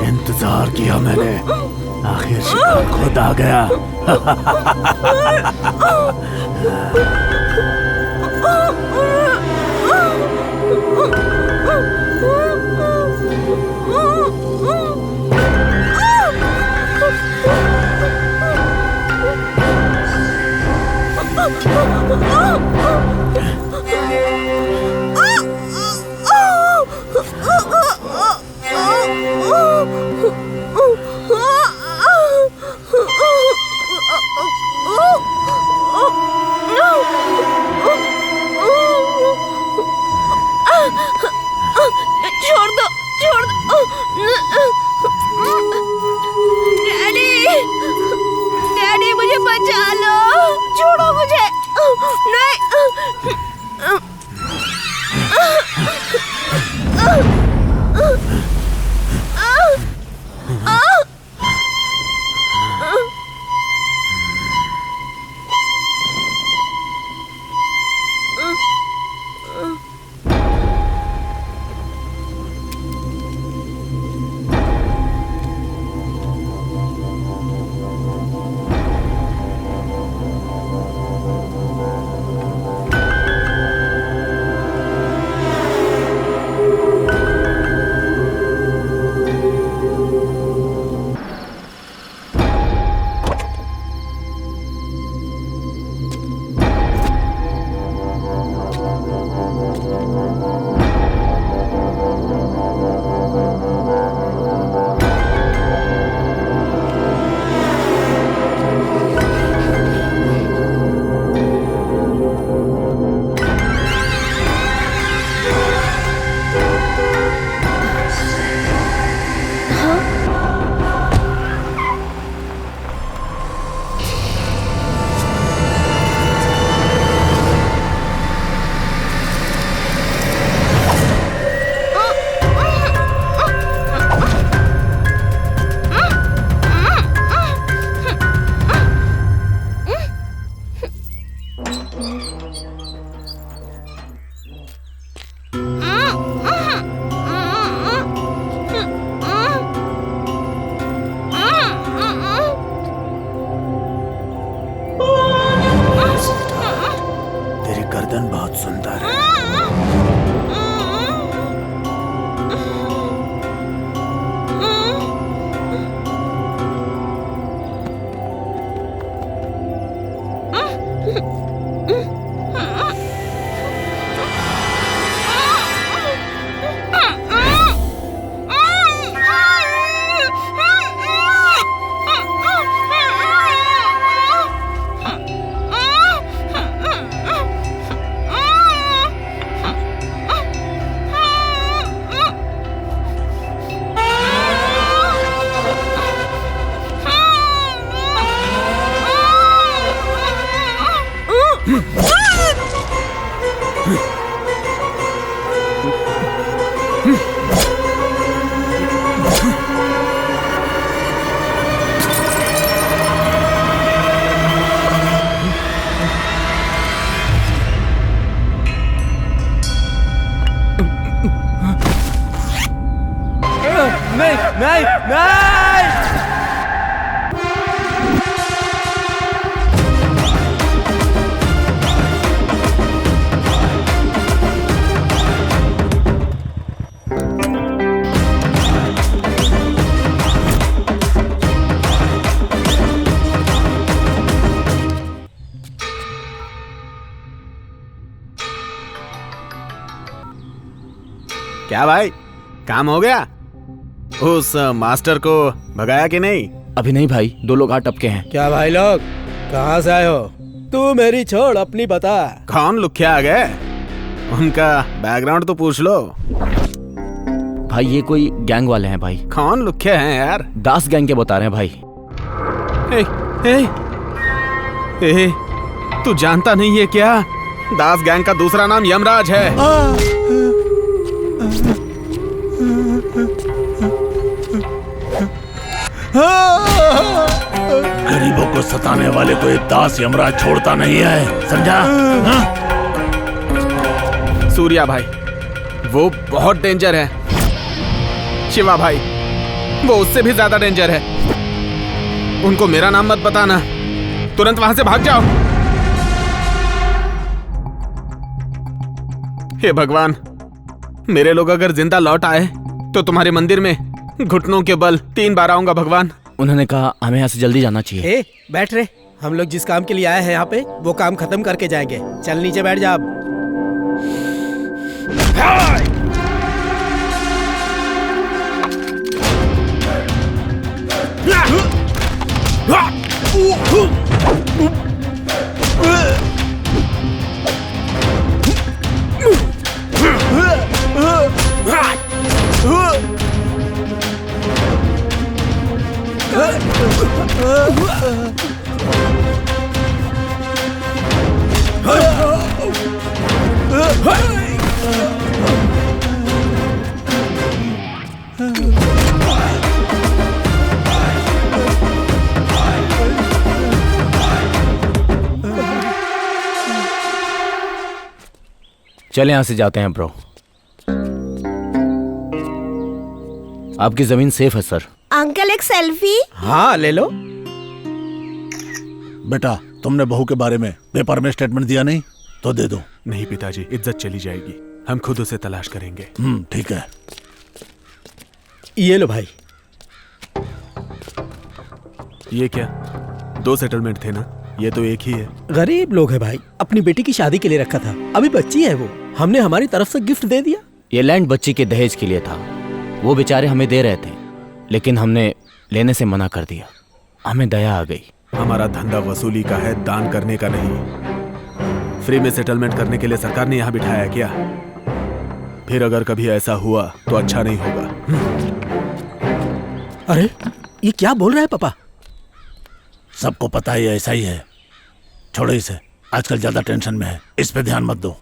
इंतजार किया मैंने, आखिर शिकार खुद आ गया। छोड़ दो, छोड़ दो। डैडी, डैडी मुझे बचा लो, छोड़ो मुझे। नहीं। गर्दन बहुत सुंदर है। नहीं नहीं नहीं। क्या भाई, काम हो गया? उस मास्टर को भगाया कि नहीं? अभी नहीं भाई, 2 लोग आ टपके हैं। क्या भाई लोग, कहाँ से आए हो? तू मेरी छोड़, अपनी बता। कौन लुख्या आ गए? उनका बैकग्राउंड तो पूछ लो। भाई ये कोई गैंग वाले हैं भाई। कौन लुख्या हैं यार? दास गैंग के बता रहे हैं भाई। तू जानता नहीं है क्या? दास गैंग का दूसरा नाम यमराज है। गरीबों को सताने वाले को एक दास यमराज छोड़ता नहीं है, समझा? हाँ? सूर्या भाई, वो बहुत डेंजर है। शिवा भाई, वो उससे भी ज्यादा डेंजर है। उनको मेरा नाम मत बताना, तुरंत वहां से भाग जाओ। हे भगवान, मेरे लोग अगर जिंदा लौट आए तो तुम्हारे मंदिर में घुटनों के बल 3 बार आऊंगा भगवान। उन्होंने कहा हमें यहाँ से जल्दी जाना चाहिए। ए, बैठ रे। हम लोग जिस काम के लिए आए हैं यहाँ पे, वो काम खत्म करके जाएंगे। चल नीचे बैठ जा अब। चले यहाँ से जाते हैं ब्रो। आपकी जमीन सेफ है सर। अंकल एक सेल्फी। हाँ ले लो। बेटा, तुमने बहू के बारे में पेपर में स्टेटमेंट दिया नहीं तो दे दो। नहीं पिताजी, इज्जत चली जाएगी। हम खुद उसे तलाश करेंगे। ठीक है। ये लो भाई। ये क्या, 2 सेटलमेंट थे ना? ये तो एक ही है। गरीब लोग है भाई, अपनी बेटी की शादी के लिए रखा था। अभी बच्ची है वो, हमने हमारी तरफ से गिफ्ट दे दिया। ये लैंड बच्ची के दहेज के लिए था। वो बेचारे हमें दे रहे थे, लेकिन हमने लेने से मना कर दिया। हमें दया आ गई। हमारा धंधा वसूली का है, दान करने का नहीं। फ्री में सेटलमेंट करने के लिए सरकार ने यहाँ बिठाया क्या? फिर अगर कभी ऐसा हुआ तो अच्छा नहीं होगा। अरे ये क्या बोल रहा है पापा? सबको पता ही ऐसा ही है। छोड़ो इसे, आजकल ज्यादा टेंशन में है, इस पे ध्यान मत दो।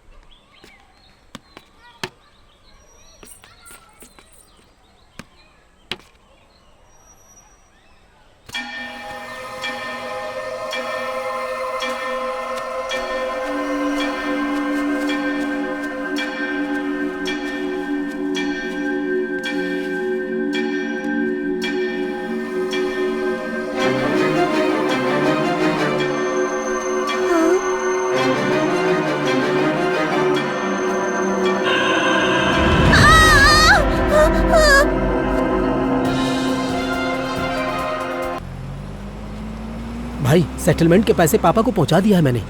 भाई सेटलमेंट के पैसे पापा को पहुंचा दिया है मैंने।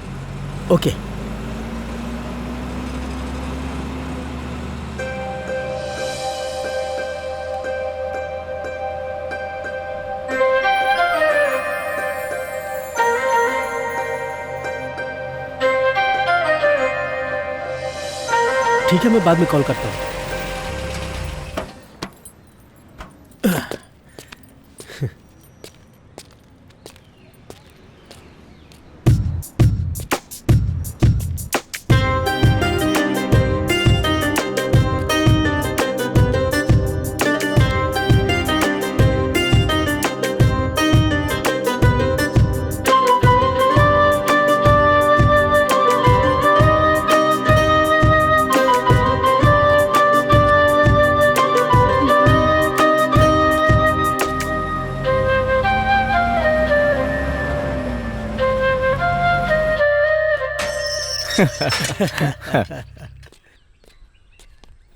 ओके। ठीक है, मैं बाद में कॉल करता हूँ।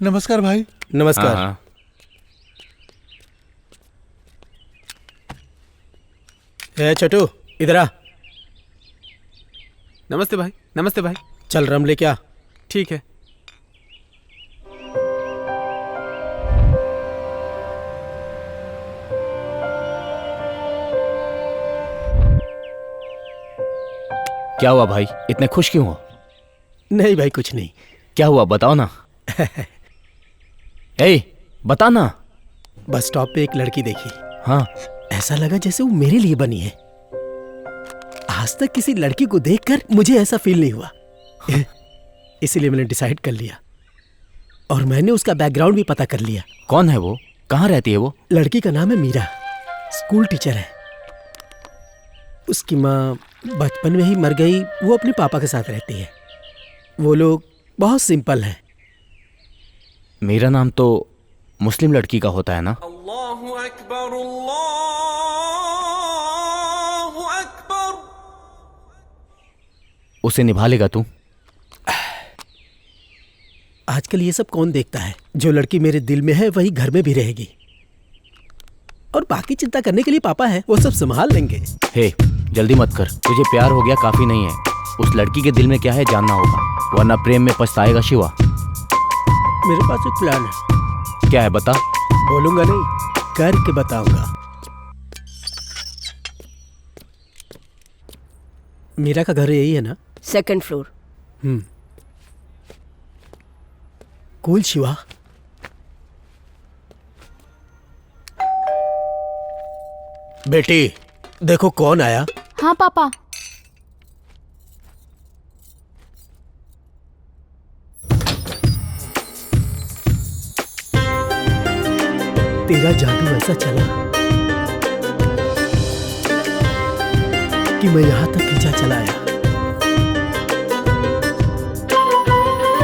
नमस्कार भाई। नमस्कार। हाँ। ए छोटू, इधर आ। नमस्ते भाई। नमस्ते भाई। चल रम लेके आ। ठीक है। क्या हुआ भाई, इतने खुश क्यों हो? नहीं भाई, कुछ नहीं। क्या हुआ बताओ ना। ए, बता ना। बस स्टॉप पे एक लड़की देखी। हाँ। ऐसा लगा जैसे वो मेरे लिए बनी है। आज तक किसी लड़की को देखकर मुझे ऐसा फील नहीं हुआ। इसीलिए मैंने डिसाइड कर लिया, और मैंने उसका बैकग्राउंड भी पता कर लिया। कौन है वो? कहाँ रहती है वो? लड़की का नाम है मीरा। स्कूल टीचर है। उसकी माँ बचपन में ही मर गई। वो अपने पापा के साथ रहती है। वो लोग बहुत सिंपल हैं। मेरा नाम तो मुस्लिम लड़की का होता है ना? अल्लाहु अकबर, अल्लाहु अकबर। उसे निभा लेगा तू? आजकल ये सब कौन देखता है? जो लड़की मेरे दिल में है वही घर में भी रहेगी। और बाकी चिंता करने के लिए पापा है, वो सब संभाल लेंगे। हे, जल्दी मत कर। तुझे प्यार हो गया काफी नहीं है। उस लड़की के दिल में क्या है जानना होगा, वरना प्रेम में पछताएगा शिवा। मेरे पास एक प्लान है। क्या है बता? बोलूंगा नहीं, करके बताऊंगा। मीरा का घर यही है ना? Second floor. कूल शिवा। बेटी देखो कौन आया। हाँ पापा। तेरा जादू ऐसा चला कि मैं यहां तक खींचा चला आया।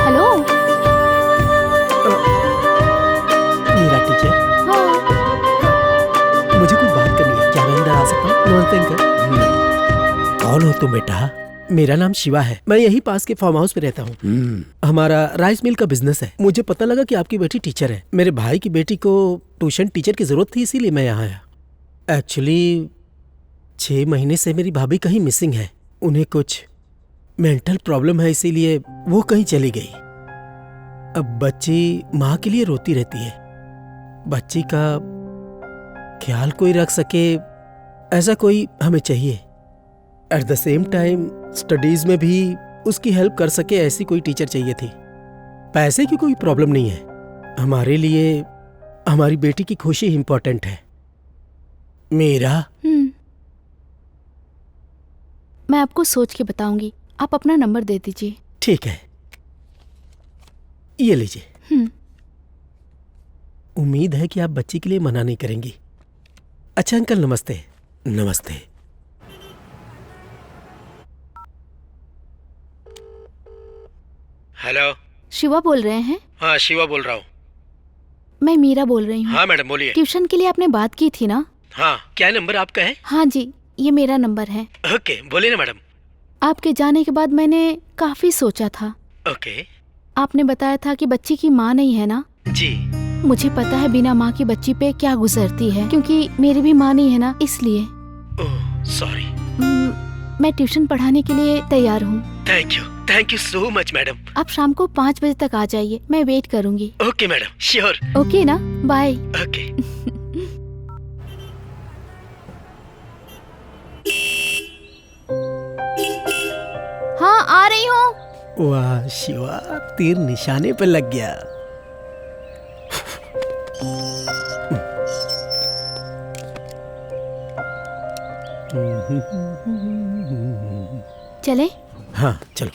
हेलो। मीरा टीचर, हाँ। मुझे कुछ बात करनी है, क्या मैं अंदर आ सकता हूँ? नमस्ते अंकल। कौन हो तुम बेटा? मेरा नाम शिवा है, मैं यही पास के फार्म हाउस में रहता हूँ। हमारा राइस मिल का बिजनेस है। मुझे पता लगा कि आपकी बेटी टीचर है। मेरे भाई की बेटी को ट्यूशन टीचर की जरूरत थी, इसीलिए मैं यहाँ आया। एक्चुअली 6 महीने से मेरी भाभी कहीं मिसिंग है। उन्हें कुछ मेंटल प्रॉब्लम है, इसीलिए वो कहीं चली गई। अब बच्ची माँ के लिए रोती रहती है। बच्ची का ख्याल कोई रख सके ऐसा कोई हमें चाहिए। At the same time studies में भी उसकी हेल्प कर सके ऐसी कोई टीचर चाहिए थी। पैसे की कोई प्रॉब्लम नहीं है। हमारे लिए हमारी बेटी की खुशी इंपॉर्टेंट है। मेरा मैं आपको सोच के बताऊंगी। आप अपना नंबर दे दीजिए। ठीक है, ये लीजिए। उम्मीद है कि आप बच्ची के लिए मना नहीं करेंगी। अच्छा अंकल, नमस्ते। नमस्ते। हेलो। शिवा बोल रहे हैं? हाँ, शिवा बोल रहा हूँ। मैं मीरा बोल रही हूँ। हाँ मैडम, बोलिए। ट्यूशन के लिए आपने बात की थी ना? हाँ, क्या नंबर आपका है? हाँ जी, ये मेरा नंबर है। ओके, बोलिए ना मैडम। आपके जाने के बाद मैंने काफी सोचा था। ओके। आपने बताया था कि बच्ची की माँ नहीं है ना? जी। मुझे पता है बिना माँ की बच्ची पे क्या गुजरती है, क्योंकि मेरी भी माँ नहीं है ना, इसलिए। Oh sorry. मैं ट्यूशन पढ़ाने के लिए तैयार हूँ। Thank you so much madam. आप शाम को 5 बजे तक आ जाइए, मैं वेट करूँगी। Okay madam, sure. ओके ना, बाय। ओके। हाँ, आ रही हूँ। वाह शिवा, तीर निशाने पे लग गया। चले? हाँ चलो।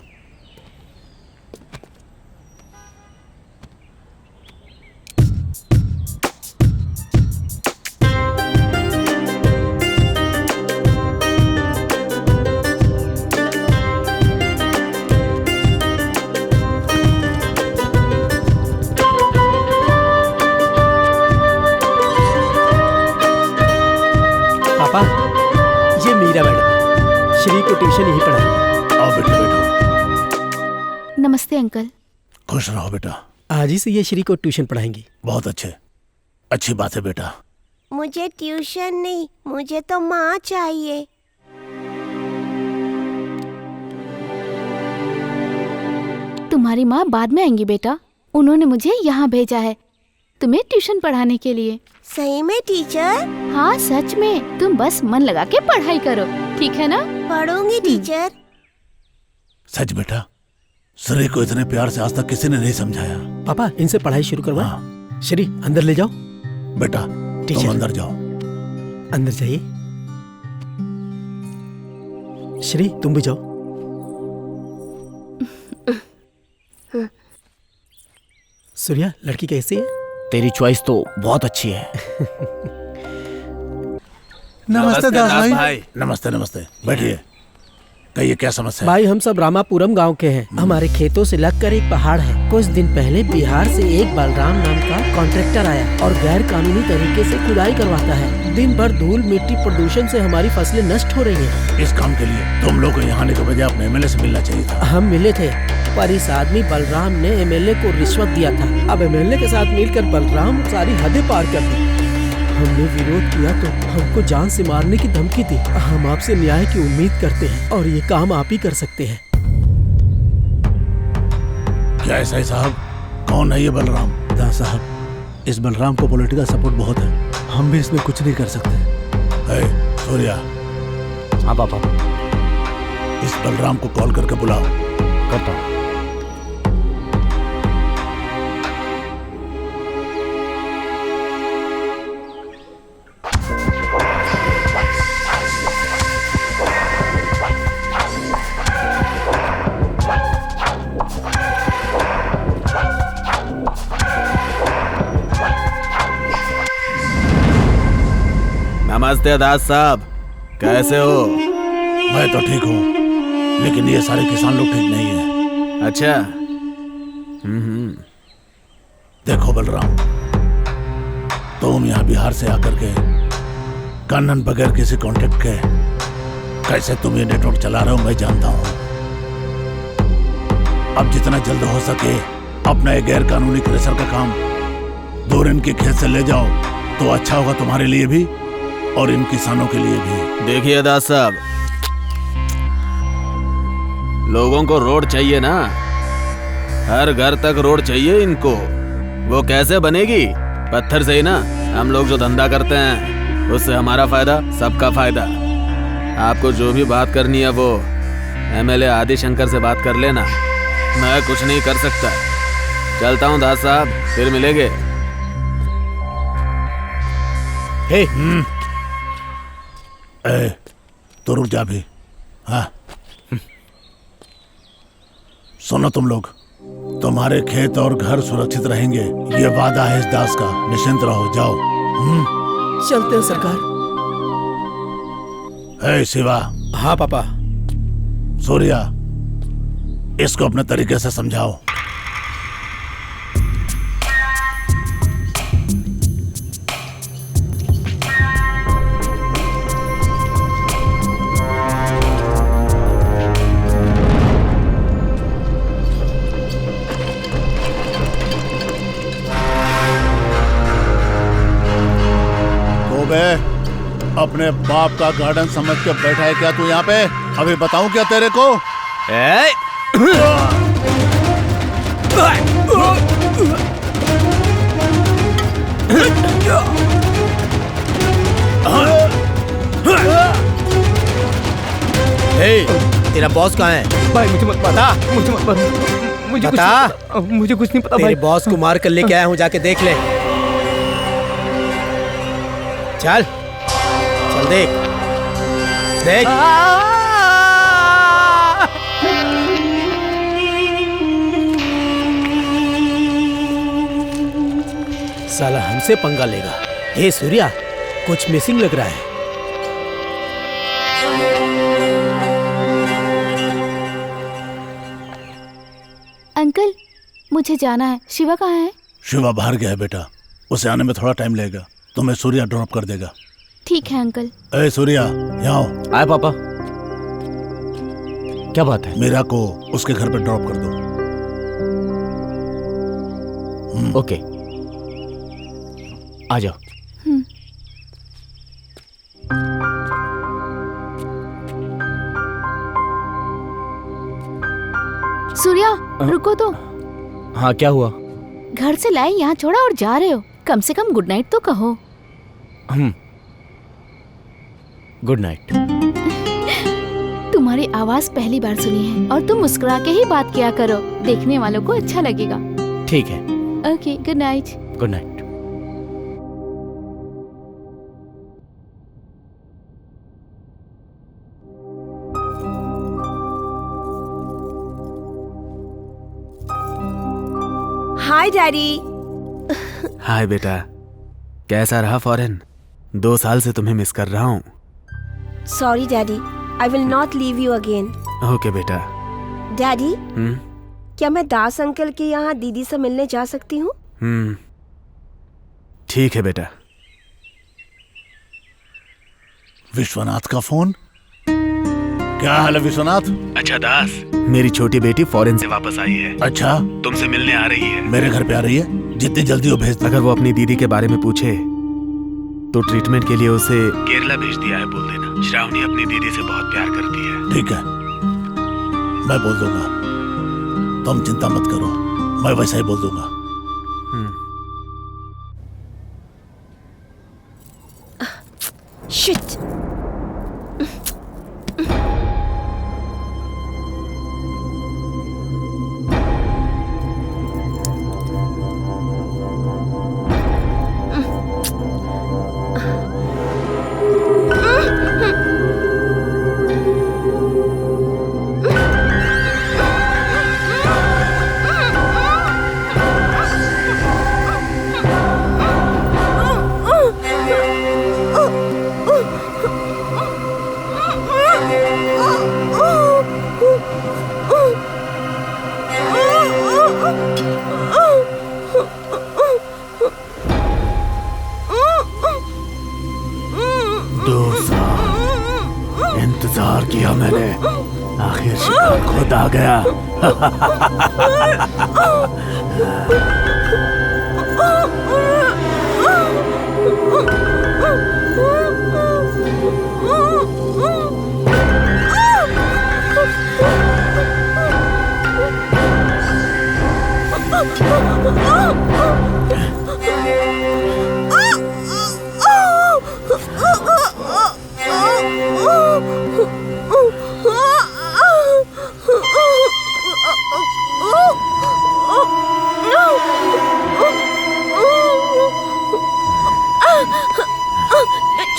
पापा, ये मीरा मैडम, श्री को ट्यूशन यही पढ़ाएंगे। आओ बेटा, बैठो। नमस्ते अंकल। खुश रहो बेटा। आज ही से ये श्री को ट्यूशन पढ़ाएंगी। बहुत अच्छी बात है बेटा। मुझे ट्यूशन नहीं, मुझे तो माँ चाहिए। तुम्हारी माँ बाद में आएंगी बेटा। उन्होंने मुझे यहाँ भेजा है तुम्हें ट्यूशन पढ़ाने के लिए। सही में टीचर? हाँ सच में। तुम बस मन लगा के पढ़ाई करो, ठीक है ना? पढ़ूंगी टीचर। सच बेटा, श्री को इतने प्यार से आज तक किसी ने नहीं समझाया। पापा, इनसे पढ़ाई शुरू करवाएं। हाँ। श्री अंदर ले जाओ। बेटा टीचर। तुम अंदर जाओ। अंदर जाइए। श्री तुम भी जाओ। सूर्या, लड़की कैसी है? तेरी चॉइस तो बहुत अच्छी है। नमस्ते दास भाई। भाई। नमस्ते नमस्ते, बैठिए। कहिए क्या समस्या है? भाई हम सब रामापुरम गांव के हैं। हमारे खेतों से लगकर एक पहाड़ है। कुछ दिन पहले बिहार से एक बलराम नाम का कॉन्ट्रैक्टर आया और गैर कानूनी तरीके से खुदाई करवाता है। दिन भर धूल मिट्टी प्रदूषण से हमारी फसलें नष्ट हो रही हैं। इस काम के लिए तुम लोग को यहाँ आने के बजाय अपने एमएलए से मिलना चाहिए था। हम मिले थे, पर इस आदमी बलराम ने एमएलए को रिश्वत दिया था। अब एमएलए के साथ मिलकर बलराम सारी हदें पार कर दी। हमने विरोध किया तो हमको जान से मारने की धमकी दी। हम आपसे न्याय की उम्मीद करते हैं और ये काम आप ही कर सकते हैं। क्या ऐसा है साहब? कौन है ये बलराम? दास साहब, इस बलराम को पॉलिटिकल सपोर्ट बहुत है, हम भी इसमें कुछ नहीं कर सकते। है सूर्या, हाँ पापा, इस बलराम को कॉल करके बुलाओ। करता हूँ। नमस्ते दास साहब, कैसे हो? मैं तो ठीक हूँ, लेकिन ये सारे किसान लोग ठीक नहीं है। अच्छा। देखो बलराम, तुम यहाँ बिहार से आकर के कानून बगैर किसी कॉन्ट्रैक्ट के कैसे तुम ये नेटवर्क चला रहे हो मैं जानता हूँ। अब जितना जल्द हो सके अपना ये गैर कानूनी क्रेशर का काम दूर इनके खेत से ले जाओ तो अच्छा होगा तुम्हारे लिए भी और इन किसानों के लिए भी। देखिए दास साहब, लोगों को रोड चाहिए ना, हर घर तक रोड चाहिए इनको। वो कैसे बनेगी? पत्थर से ही ना। हम लोग जो धंधा करते हैं उससे हमारा फायदा, सबका फायदा। आपको जो भी बात करनी है वो एमएलए आदि शंकर से बात कर लेना, मैं कुछ नहीं कर सकता। चलता हूँ दास साहब, फिर मिलेंगे। हे, ए, तो रुक जा भी। हाँ, सुनो तुम लोग, तुम्हारे खेत और घर सुरक्षित रहेंगे, ये वादा है इस दास का। निश्चिंत रहो, जाओ। चलते हैं सरकार। हे शिवा। हाँ पापा। सूर्या, इसको अपने तरीके से समझाओ। अपने बाप का गार्डन समझ के बैठा है क्या तू यहाँ पे? अभी बताऊं क्या तेरे को? तेरा बॉस कहाँ है? भाई मुझे मत बता। मुझे मत मुझे बता। मुझे कुछ नहीं पता तेरे भाई। बॉस को मार कर लेके आया हूँ, जाके देख ले। चल चल, देख देख। साला हमसे पंगा लेगा। हे सूर्या, कुछ मिसिंग लग रहा है। अंकल, मुझे जाना है। शिवा कहाँ है? शिवा बाहर गया है बेटा, उसे आने में थोड़ा टाइम लगेगा, तुम्हें सूर्या ड्रॉप कर देगा। ठीक है अंकल। ए सूर्या, यहाँ आओ। आए पापा। क्या बात है? मीरा को उसके घर पे ड्रॉप कर दो। ओके, आ जाओ। सूर्या, रुको तो। हाँ, क्या हुआ? घर से लाए यहाँ छोड़ा और जा रहे हो, कम से कम गुड नाइट तो कहो। Good night. तुम्हारी आवाज पहली बार सुनी है और तुम मुस्कुरा के ही बात किया करो, देखने वालों को अच्छा लगेगा। ठीक है। Okay, good night. Good night. Hi daddy. Hi बेटा, कैसा रहा फॉरेन? 2 साल से तुम्हें मिस कर रहा हूँ। Sorry daddy, I will not leave you again. Okay बेटा। डैडी, क्या मैं दास अंकल के यहाँ दीदी से मिलने जा सकती हूँ? ठीक है बेटा। विश्वनाथ का फोन। क्या हाल है विश्वनाथ? अच्छा दास, मेरी छोटी बेटी फॉरेन से वापस आई है। अच्छा, तुमसे मिलने आ रही है। मेरे घर पे आ रही है? जितनी जल्दी हो भेज दे। अगर वो अपनी दीदी के बारे में पूछे तो ट्रीटमेंट के लिए उसे केरला भेज दिया है बोल देना। श्रावणी अपनी दीदी से बहुत प्यार करती है। ठीक है, मैं बोल दूंगा, तुम चिंता मत करो, मैं वैसा ही बोल दूंगा। शिट। इंतजार किया मैंने, आखिर शिकार खुद आ गया।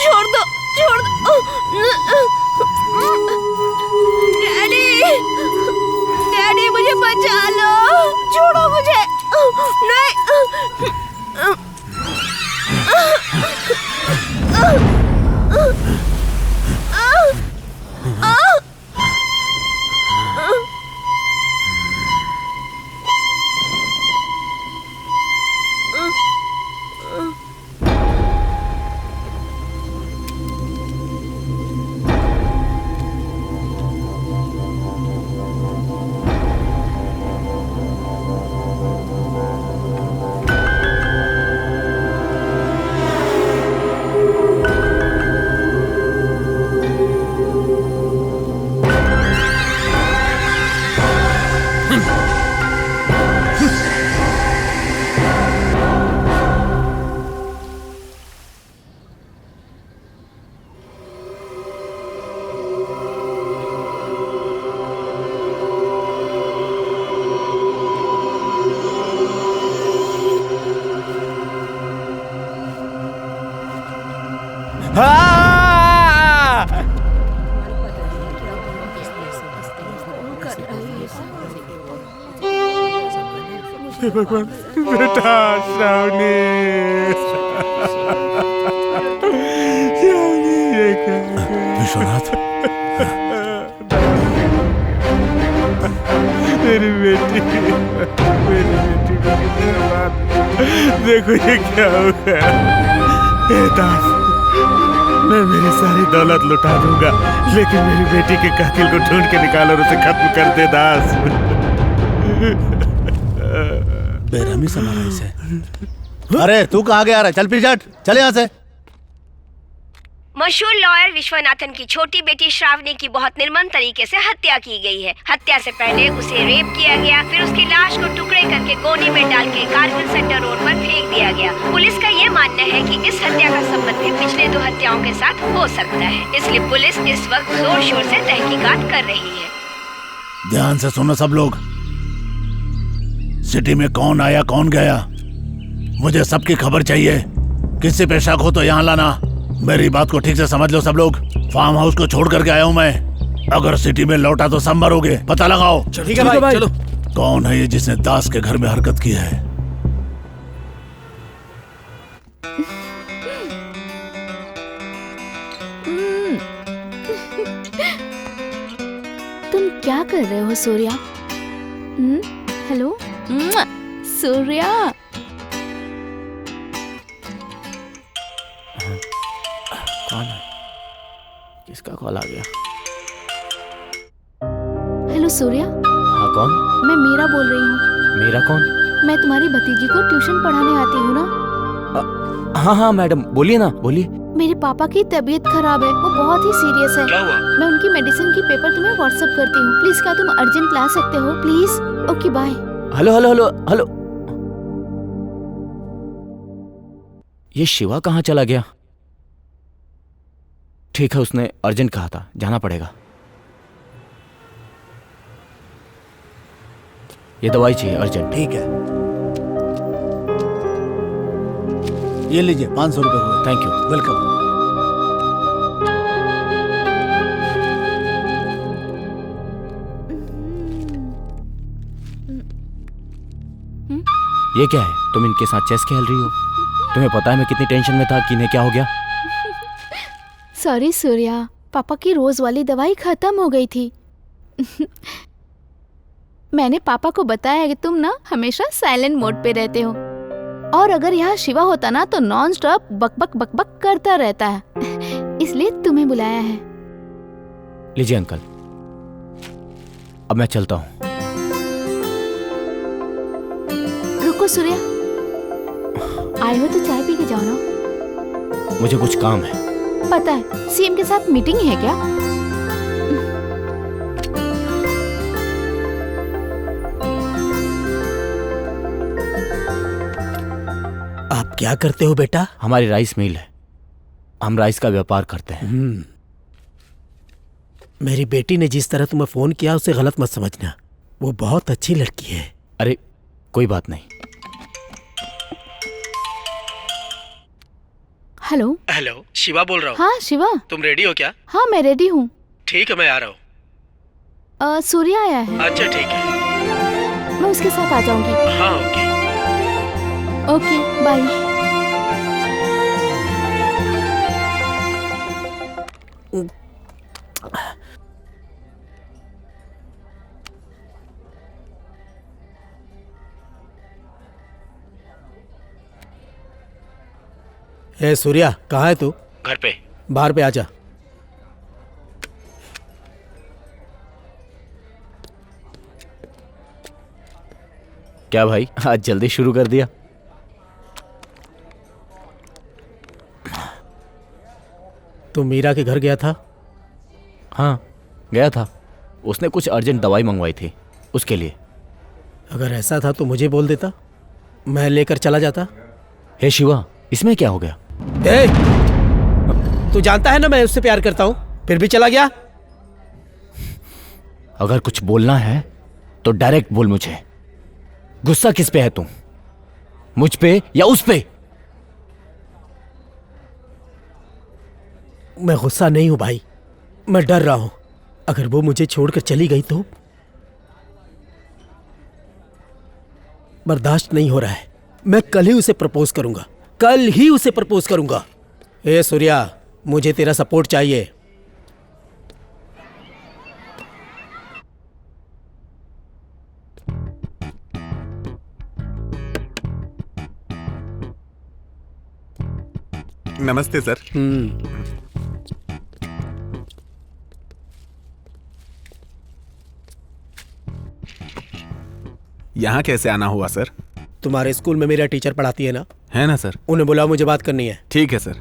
छोड़ दो, छोड़ दो। डैडी, डैडी मुझे बचा लो, छोड़ो मुझे। नहीं। भगवान, बेटा श्रावणी, विश्वनाथ, मेरी बेटी, मेरी बेटी को कितने बार देखो ये क्या हो गया। हे दास, मैं मेरी सारी दौलत लुटा दूंगा, लेकिन मेरी बेटी के कातिल को ढूंढ के निकाल और उसे खत्म कर दे दास। बेरहमी से मारा इसे। अरे तू कहाँ गया रहा? चल पीछे हट, चल यहाँ से। मशहूर लॉयर विश्वनाथन की छोटी बेटी श्रावणी की बहुत निर्मम तरीके से हत्या की गई है। हत्या से पहले उसे रेप किया गया, फिर उसकी लाश को टुकड़े करके कोने में डाल के कारगिल सेंटर रोड पर फेंक दिया गया। पुलिस का ये मानना है कि इस हत्या का संबंध भी पिछले 2 हत्याओं के साथ हो सकता है, इसलिए पुलिस इस वक्त जोर शोर से तहकीकात कर रही है। ध्यान से सुनो सब लोग, सिटी में कौन आया कौन गया, मुझे सबकी खबर चाहिए। किसी पे शक हो तो यहाँ लाना। मेरी बात को ठीक से समझ लो सब लोग। फार्म हाउस को छोड़ करके आया हूँ मैं, अगर सिटी में लौटा तो सब मरोगे। पता लगाओ। ठीक है भाई, चलो। कौन है ये जिसने दास के घर में हरकत की है? क्या कर रहे हो सूर्या? हेलो सूर्या। कौन है? किसका कॉल आ गया? हेलो सूर्या। हाँ कौन? मैं मीरा बोल रही हूँ। मेरा कौन? मैं तुम्हारी भतीजी को ट्यूशन पढ़ाने आती हूँ ना। हाँ हाँ मैडम, बोलिए ना, बोलिए। मेरे पापा की तबीयत खराब है, वो बहुत ही सीरियस है। क्या हुआ? मैं उनकी मेडिसिन की पेपर तुम्हें व्हाट्सएप करती हूँ। प्लीज क्या तुम अर्जेंट ला सकते हो please? Okay bye. Hello hello hello hello. ये शिवा कहाँ चला गया? ठीक है, उसने अर्जेंट कहा था, जाना पड़ेगा। ये दवाई चाहिए अर्जेंट। ठीक है, ये लीजिए 500 रुपए हुए। Thank you. वेलकम। ये क्या है? तुम इनके साथ चेस खेल रही हो? तुम्हें पता है मैं कितनी टेंशन में था कि इन्हें क्या हो गया? सॉरी सूर्या, पापा की रोज वाली दवाई खत्म हो गई थी। मैंने पापा को बताया कि तुम ना हमेशा साइलेंट मोड पे रहते हो, और अगर यहाँ शिवा होता ना तो नॉन स्टॉप बकबक बकबक करता रहता है, इसलिए तुम्हें बुलाया है। लीजिए अंकल, अब मैं चलता हूँ। रुको सूर्या, आए हो तो चाय पी के जाओ ना। मुझे कुछ काम है। पता है सीएम के साथ मीटिंग है क्या? आप क्या करते हो बेटा? हमारी राइस मिल है, हम राइस का व्यापार करते हैं। मेरी बेटी ने जिस तरह तुम्हें फोन किया उसे गलत मत समझना, वो बहुत अच्छी लड़की है। अरे कोई बात नहीं। हेलो। हेलो, शिवा बोल रहा हूँ। हाँ शिवा। तुम रेडी हो क्या? हाँ मैं रेडी हूँ। ठीक है, मैं आ रहा हूँ। सूर्या आया है। अच्छा ठीक है, मैं उसके साथ आ जाऊंगी। हाँ ओके। Okay bye. ए सूर्या, कहाँ है तू? घर पे। बाहर पे आजा। क्या भाई, आज जल्दी शुरू कर दिया? तू मीरा के घर गया था? हाँ गया था, उसने कुछ अर्जेंट दवाई मंगवाई थी उसके लिए। अगर ऐसा था तो मुझे बोल देता, मैं लेकर चला जाता। हे शिवा, इसमें क्या हो गया? ए, तू जानता है ना मैं उससे प्यार करता हूँ, फिर भी चला गया। अगर कुछ बोलना है तो डायरेक्ट बोल मुझे। गुस्सा किस पे है तू, मुझ पे या उस पे? मैं गुस्सा नहीं हूं भाई, मैं डर रहा हूं। अगर वो मुझे छोड़कर चली गई तो बर्दाश्त नहीं हो रहा है। मैं कल ही उसे प्रपोज करूंगा, कल ही उसे प्रपोज करूंगा। ए सूर्या, मुझे तेरा सपोर्ट चाहिए। नमस्ते सर। यहाँ कैसे आना हुआ सर? तुम्हारे स्कूल में मेरा टीचर पढ़ाती है ना? है ना सर। उन्हें बुलाओ, मुझे बात करनी है। ठीक है sir.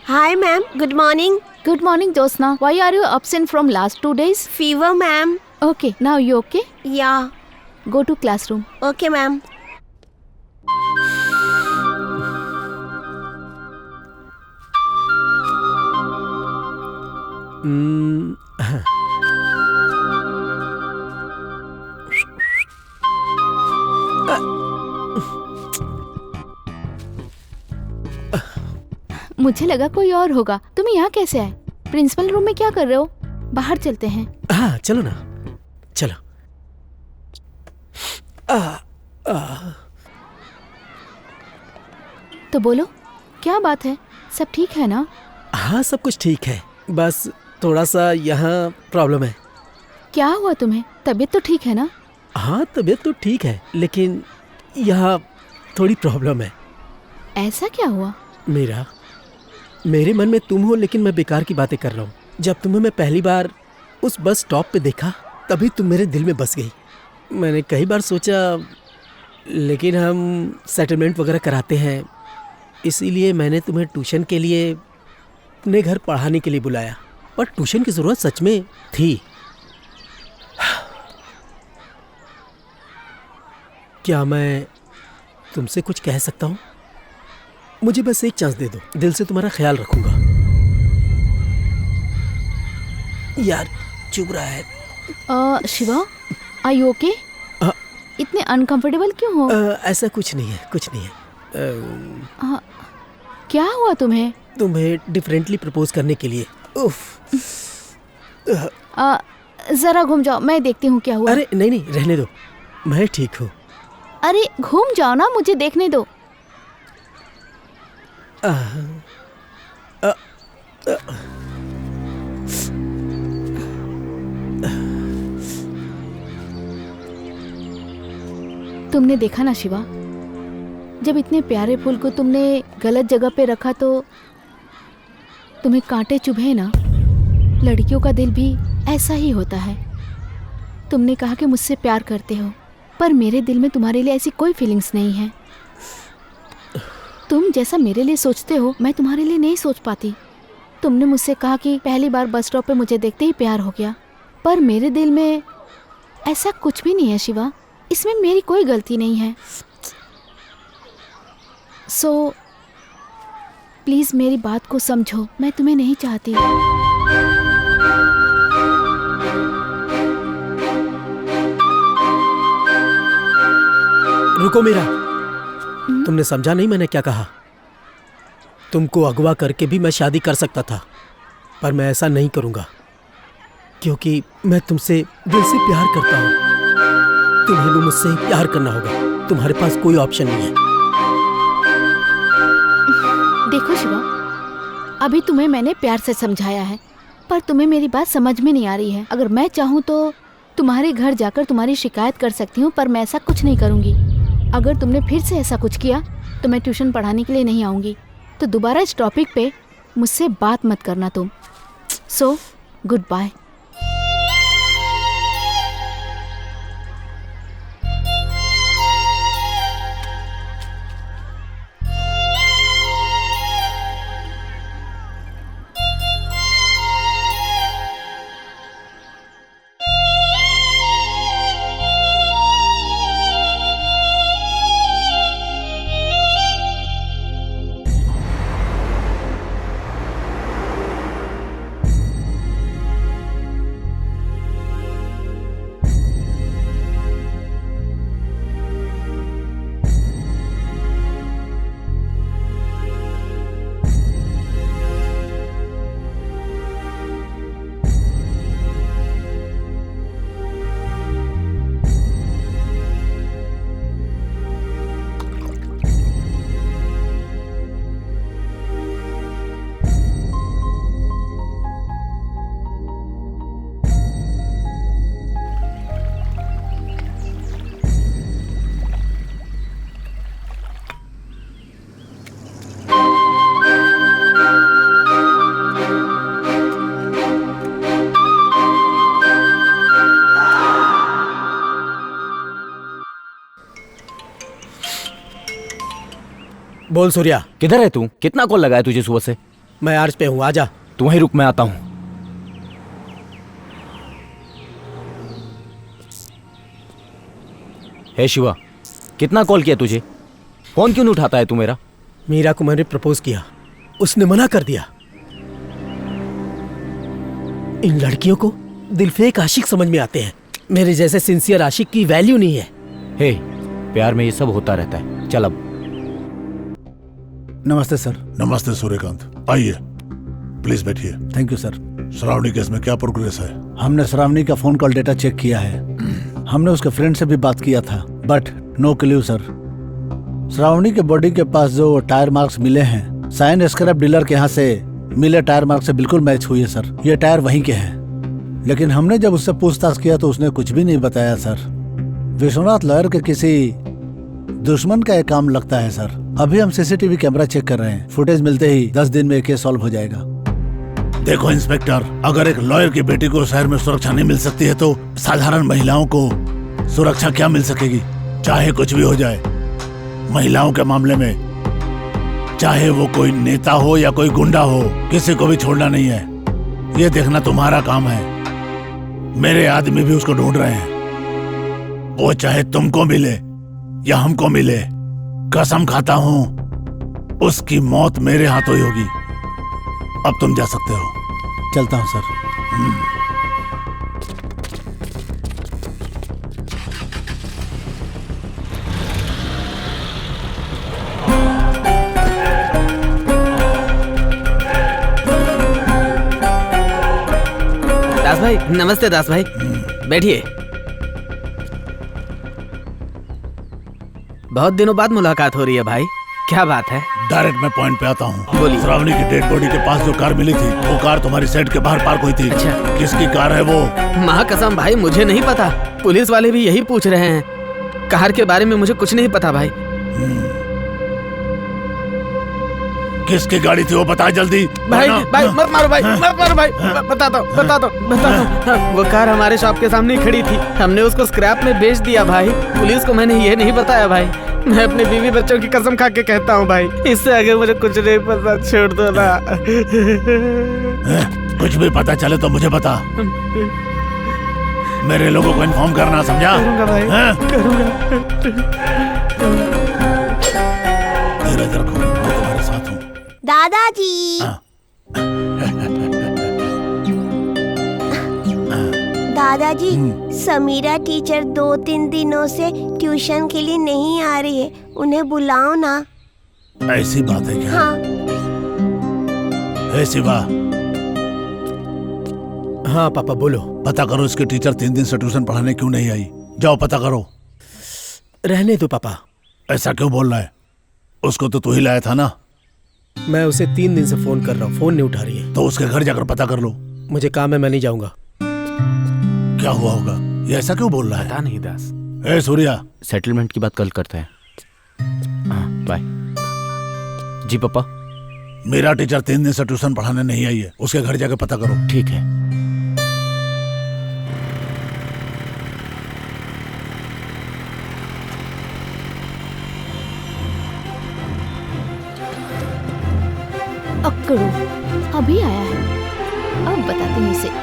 Hi ma'am, good morning. Good morning Josna. Why are you absent from last 2 days? Fever ma'am. Okay, now you okay? Yeah. Go to classroom. Okay ma'am. मुझे लगा कोई और होगा। तुम यहाँ कैसे आए? प्रिंसिपल रूम में क्या कर रहे हो? बाहर चलते हैं। हाँ चलो ना, चलो। तो बोलो क्या बात है, सब ठीक है ना? हाँ सब कुछ ठीक है, बस थोड़ा सा यहाँ प्रॉब्लम है। क्या हुआ तुम्हें? तबीयत तो ठीक है ना? हाँ तबीयत तो ठीक है, लेकिन यहाँ थोड़ी प्रॉब्लम है। ऐसा क्या हुआ? मेरे मन में तुम हो, लेकिन मैं बेकार की बातें कर रहा हूँ। जब तुम्हें मैं पहली बार उस बस स्टॉप पे देखा, तभी तुम मेरे दिल में बस गई। मैंने कई बार सोचा, लेकिन हम सेटलमेंट वगैरह कराते हैं, इसीलिए मैंने तुम्हें ट्यूशन के लिए अपने घर पढ़ाने के लिए बुलाया। पर ट्यूशन की ज़रूरत सच में थी। क्या मैं तुमसे कुछ कह सकता हूँ? मुझे बस एक चांस दे दो, दिल से तुम्हारा ख्याल रखूंगा। यार चुभ रहा है। Shiva, are you okay? इतने अनकंफर्टेबल क्यों हो? ऐसा कुछ नहीं है, कुछ नहीं है। क्या हुआ तुम्हें? तुम्हें डिफरेंटली प्रपोज करने के लिए। उफ। जरा घूम जाओ, मैं देखती हूँ क्या हुआ। अरे नहीं नहीं, रहने दो, मैं ठीक हूँ। अरे घूम जाओ ना, मुझे देखने दो। तुमने देखा ना शिवा, जब इतने प्यारे फूल को तुमने गलत जगह पे रखा तो तुम्हें कांटे चुभे ना। लड़कियों का दिल भी ऐसा ही होता है। तुमने कहा कि मुझसे प्यार करते हो, पर मेरे दिल में तुम्हारे लिए ऐसी कोई फीलिंग्स नहीं है। तुम जैसा मेरे लिए सोचते हो, मैं तुम्हारे लिए नहीं सोच पाती। तुमने मुझसे कहा कि पहली बार बस स्टॉप पे मुझे देखते ही प्यार हो गया, पर मेरे दिल में ऐसा कुछ भी नहीं है शिवा। इसमें मेरी कोई गलती नहीं है। सो प्लीज मेरी बात को समझो, मैं तुम्हें नहीं चाहती। रुको मीरा, तुमने समझा नहीं मैंने क्या कहा? तुमको अगवा करके भी मैं शादी कर सकता था, पर मैं ऐसा नहीं करूंगा, क्योंकि मैं तुमसे दिल से प्यार करता हूं। तुम्हें भी मुझसे प्यार करना होगा, तुम्हारे पास कोई ऑप्शन नहीं है। देखो शिवा, अभी तुम्हें मैंने प्यार से समझाया है, पर तुम्हें मेरी बात समझ में नहीं आ रही है। अगर मैं चाहूँ तो तुम्हारे घर जाकर तुम्हारी शिकायत कर सकती हूँ, पर मैं ऐसा कुछ नहीं करूँगी। अगर तुमने फिर से ऐसा कुछ किया तो मैं ट्यूशन पढ़ाने के लिए नहीं आऊँगी। तो दोबारा इस टॉपिक पे मुझसे बात मत करना तुम। So goodbye. बोल सूर्या, किधर है तू? कितना कॉल लगाया तुझे सुबह से? मैं आर्ज पे हूँ, आजा। तू वहीं रुक, मैं आता हूँ। हे शिवा, कितना कॉल किया तुझे? फोन क्यों नहीं उठाता है तू मेरा? मीरा को मैंने प्रपोज किया, उसने मना कर दिया। इन लड़कियों को दिलफेक आशिक समझ में आते हैं, मेरे जैसे सिंसियर आशिक की वैल्यू नहीं है। हे, प्यार में ये सब होता रहता है। चल अब। नमस्ते सर। नमस्ते सूर्यकांत, आइए प्लीज बैठिए। Thank you sir. Shravani case में क्या प्रोग्रेस है? हमने श्रावणी का फोन कॉल डेटा चेक किया है। हमने उसके फ्रेंड से भी बात किया था, but no clue sir. Shravani के बॉडी के पास जो टायर मार्क्स मिले हैं, साइन स्क्रैप डीलर के यहाँ से मिले टायर मार्क से बिल्कुल मैच हुई है सर। ये टायर वहीं के हैं। लेकिन हमने जब उससे पूछताछ किया तो उसने कुछ भी नहीं बताया सर। विश्वनाथ लॉयर के किसी दुश्मन का ये काम लगता है सर। अभी हम सीसीटीवी कैमरा चेक कर रहे हैं। फुटेज मिलते ही 10 दिन में ये केस सॉल्व हो जाएगा। देखो इंस्पेक्टर, अगर एक लॉयर की बेटी को शहर में सुरक्षा नहीं मिल सकती है तो साधारण महिलाओं को सुरक्षा क्या मिल सकेगी? चाहे कुछ भी हो जाए, महिलाओं के मामले में चाहे वो कोई नेता हो या कोई गुंडा हो, किसी को भी छोड़ना नहीं है। ये देखना तुम्हारा काम है। मेरे आदमी भी उसको ढूंढ रहे हैं। वो चाहे तुमको मिले या हमको मिले, कसम खाता हूं उसकी मौत मेरे हाथों ही होगी। अब तुम जा सकते हो। चलता हूं सर। दास भाई, नमस्ते दास भाई, बैठिए। बहुत दिनों बाद मुलाकात हो रही है भाई, क्या बात है? डायरेक्ट मैं पॉइंट पे आता हूँ। बोलिए। श्रावणी की डेड बॉडी के पास जो कार मिली थी, वो कार तुम्हारी सेट के बाहर पार्क हुई थी। अच्छा। किसकी कार है वो? माँ कसम भाई, मुझे नहीं पता। पुलिस वाले भी यही पूछ रहे हैं। कार के बारे में मुझे कुछ नहीं पता भाई। किसकी गाड़ी थी वो बता जल्दी। भाई भाई मत मारो भाई, मत मारो भाई। बता दो। वो कार हमारे शॉप के सामने ही खड़ी थी। हमने उसको स्क्रैप में बेच दिया भाई। पुलिस को मैंने ये नहीं बताया भाई। मैं अपने बीवी बच्चों की कसम खा के कहता हूँ भाई, इससे आगे मुझे कुछ नहीं पता, छोड़ दो ना। कुछ भी पता चले तो मुझे बता। मेरे लोगों को इन्फॉर्म करना, समझा? करूँगा भाई, करूँगा। धीरज रखो, मैं तुम्हारे साथ हूँ। दादाजी। दादाजी, समीरा टीचर 2-3 दिनों से ट्यूशन के लिए नहीं आ रही है। उन्हें बुलाओ ना। ऐसी बात है क्या? हाँ। हे शिवा। हाँ पापा बोलो। पता करो इसके टीचर 3 दिन से ट्यूशन पढ़ाने क्यों नहीं आई। जाओ पता करो। रहने दो पापा। ऐसा क्यों बोल रहा है? उसको तो तू ही लाया था ना। मैं उसे 3 दिन से फोन कर रहा हूँ, फोन नहीं उठा रही है। तो उसके घर जाकर पता कर लो। मुझे काम है, मैं नहीं जाऊंगा। क्या हुआ होगा? ये ऐसा क्यों बोल रहा है? पता नहीं दास। ए सूर्या, सेटलमेंट की बात कल करते हैं। हाँ बाय। जी पापा। मेरा टीचर 3 दिन से ट्यूशन पढ़ाने नहीं आई है। उसके घर जाकर पता करो। ठीक है। अक्कड़ू अभी आया है, अब बताती हूँ इसे।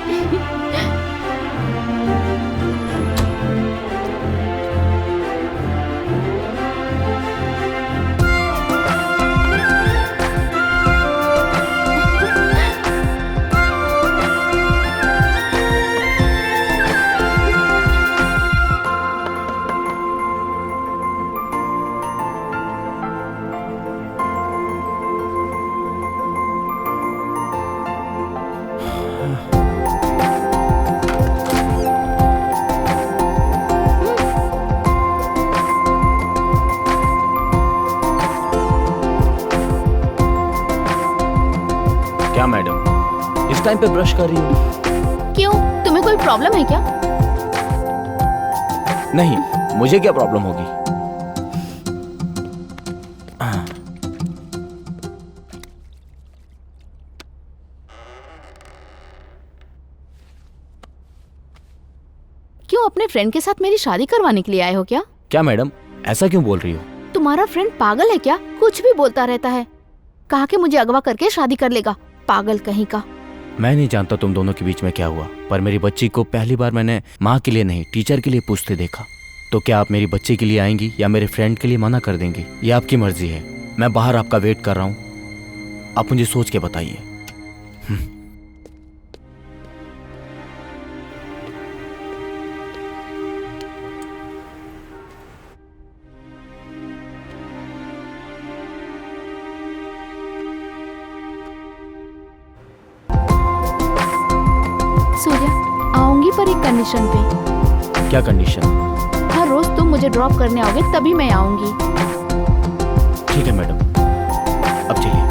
क्या मैडम इस टाइम पे ब्रश कर रही हो? क्यों, तुम्हें कोई प्रॉब्लम है क्या? नहीं, मुझे क्या प्रॉब्लम होगी? क्यों, अपने फ्रेंड के साथ मेरी शादी करवाने के लिए आए हो क्या? क्या मैडम ऐसा क्यों बोल रही हो? तुम्हारा फ्रेंड पागल है क्या? कुछ भी बोलता रहता है। कहा कि मुझे अगवा करके शादी कर लेगा, पागल कहीं का। मैं नहीं जानता तुम दोनों के बीच में क्या हुआ, पर मेरी बच्ची को पहली बार मैंने माँ के लिए नहीं टीचर के लिए पूछते देखा। तो क्या आप मेरी बच्ची के लिए आएंगी या मेरे फ्रेंड के लिए मना कर देंगी? ये आपकी मर्जी है। मैं बाहर आपका वेट कर रहा हूँ, आप मुझे सोच के बताइए। सूर्या, आऊंगी पर एक कंडीशन पे। क्या कंडीशन? हर रोज तुम मुझे ड्रॉप करने आओगे तभी मैं आऊंगी। ठीक है मैडम, अब चलिए।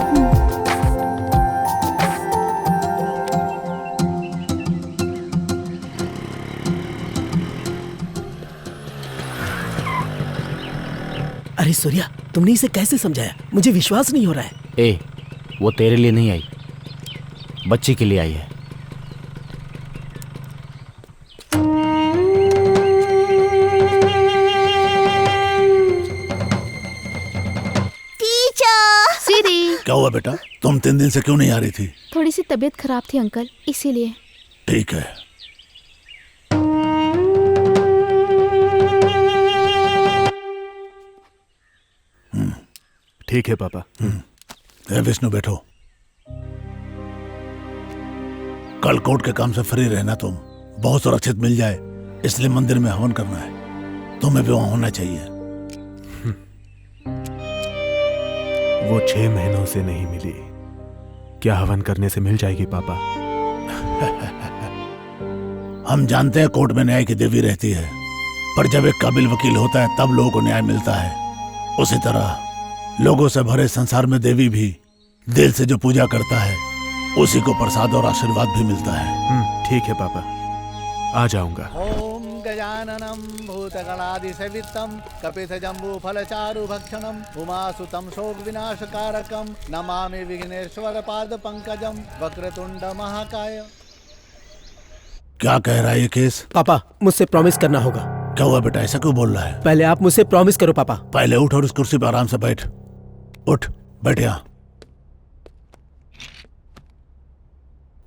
सूर्या, तुमने इसे कैसे समझाया? मुझे विश्वास नहीं हो रहा है। ए, वो तेरे लिए नहीं आई, बच्ची के लिए आई है। सीरी, क्या हुआ बेटा? तुम 3 दिन से क्यों नहीं आ रही थी? थोड़ी सी तबीयत खराब थी अंकल, इसीलिए। ठीक है। ठीक है पापा। विष्णु बैठो। कल कोर्ट के काम से फ्री रहना तुम, बहुत सुरक्षित मिल जाए, इसलिए मंदिर में हवन करना है। तुम्हें भी वहां होना चाहिए। वो 6 महीनों से नहीं मिली, क्या हवन करने से मिल जाएगी पापा? हम जानते हैं कोर्ट में न्याय की देवी रहती है, पर जब एक काबिल वकील होता है तब लोगों को न्याय मिलता है। उसी तरह लोगों से भरे संसार में देवी भी दिल से जो पूजा करता है उसी को प्रसाद और आशीर्वाद भी मिलता है। ठीक है पापा, आ जाऊंगा। ओम गजाननम भूतगणादिसेवितम कपितजम्बूफलचारु भक्षणम उमासुतम शोक विनाशकारकम नमामि विघ्नेश्वर पाद पंकजम वक्रतुंड महाकाय। क्या कह रहा है ये केस? पापा, मुझसे प्रॉमिस करना होगा। क्या हुआ बेटा, ऐसा क्यों बोल रहा है? पहले आप मुझसे प्रॉमिस करो पापा। पहले उठ और उस कुर्सी पर आराम से बैठ। उठ, बैठ यहाँ।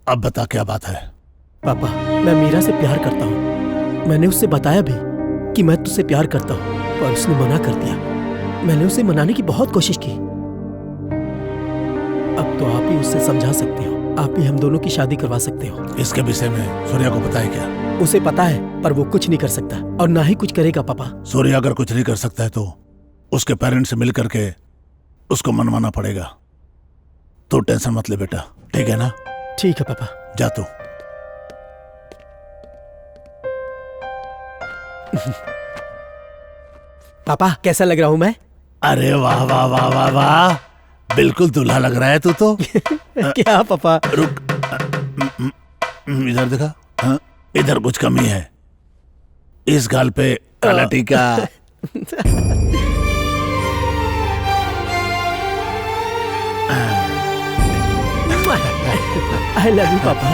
अब बता क्या बात है? पापा, मैं मीरा से प्यार करता हूँ। मैंने उससे बताया भी कि मैं तुझसे प्यार करता हूँ, पर उसने मना कर दिया। मैंने उसे मनाने की बहुत कोशिश की। अब तो आप ही उससे समझा सकते हो, आप ही हम दोनों की शादी करवा सकते हो। इसके विषय में सूर्या को पता है क्या? उसे पता है, पर वो कुछ नहीं कर सकता और ना ही कुछ करेगा पापा। सूर्या अगर कुछ नहीं कर सकता है तो उसके पेरेंट्स से मिल करके उसको मनवाना पड़ेगा। तो टेंशन मत ले बेटा, ठीक है ना? ठीक है पापा। जा तू। पापा, कैसा लग रहा हूँ मैं? अरे वाह वाह वाह वाह वाह, बिल्कुल दूल्हा लग रहा है तू तो। क्या पापा? रुक, इधर देखा। हाँ, इधर कुछ कमी है। इस गाल पे काला टीका। आई लव यू पापा।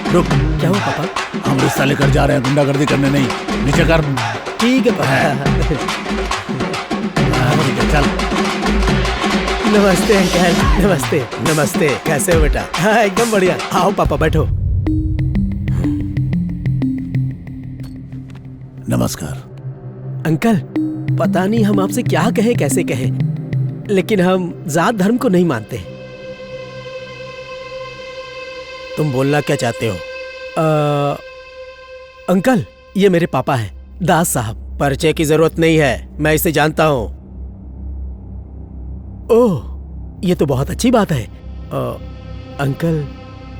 रुक। क्या हुआ पापा? हम रिश्ता लेकर जा रहे हैं, गुंडागर्दी करने नहीं। नीचे कर। ठीक है पापा। ठीक है, चल। नमस्ते अंकल। नमस्ते। नमस्ते, कैसे हो बेटा? हाँ, एकदम बढ़िया। आओ पापा, बैठो। नमस्कार अंकल। पता नहीं हम आपसे क्या कहें, कैसे कहें, लेकिन हम जात धर्म को नहीं मानते। तुम बोलना क्या चाहते हो? अंकल, ये मेरे पापा हैं, दास साहब। परिचय की जरूरत नहीं है, मैं इसे जानता हूं। ओह, ये तो बहुत अच्छी बात है। अंकल,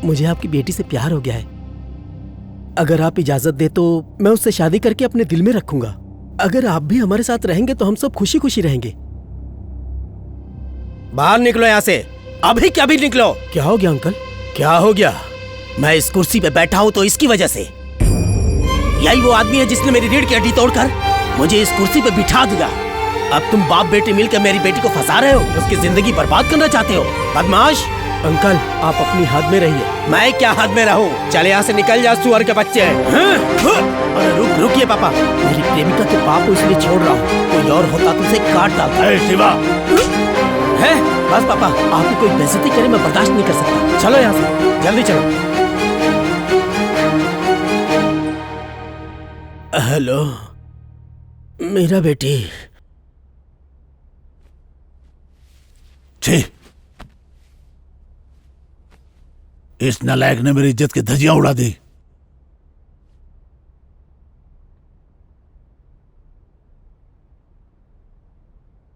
मुझे आपकी बेटी से प्यार हो गया है। अगर आप इजाजत दे तो मैं उससे शादी करके अपने दिल में रखूंगा। अगर आप भी हमारे साथ रहेंगे तो हम सब खुशी खुशी रहेंगे। बाहर निकलो यहाँ से, अभी क्या भी निकलो। क्या हो गया अंकल? क्या हो गया? मैं इस कुर्सी पे बैठा हूं तो इसकी वजह से। यही वो आदमी है जिसने मेरी रीढ़ की हड्डी तोड़कर मुझे इस कुर्सी पे बिठा दिया। अब तुम बाप बेटी मिलकर मेरी बेटी को फंसा रहे हो, उसकी जिंदगी बर्बाद करना चाहते हो, बदमाश। अंकल, आप अपनी हद में रहिए। मैं क्या हद में रहूं? चले यहाँ से निकल जा, सुअर के बच्चे। अरे रुकिए पापा, मेरी प्रेमिका के पाप को इसलिए छोड़ रहा हूँ, कोई और होता तो उसे काट डालता। शिवा है बस पापा, आपकी कोई बेइज्जती करे मैं बर्दाश्त नहीं कर सकता। चलो यहाँ से, जल्दी चलो। हेलो मेरा बेटी। छी, इस नालायक ने मेरी इज्जत की धज्जियां उड़ा दी।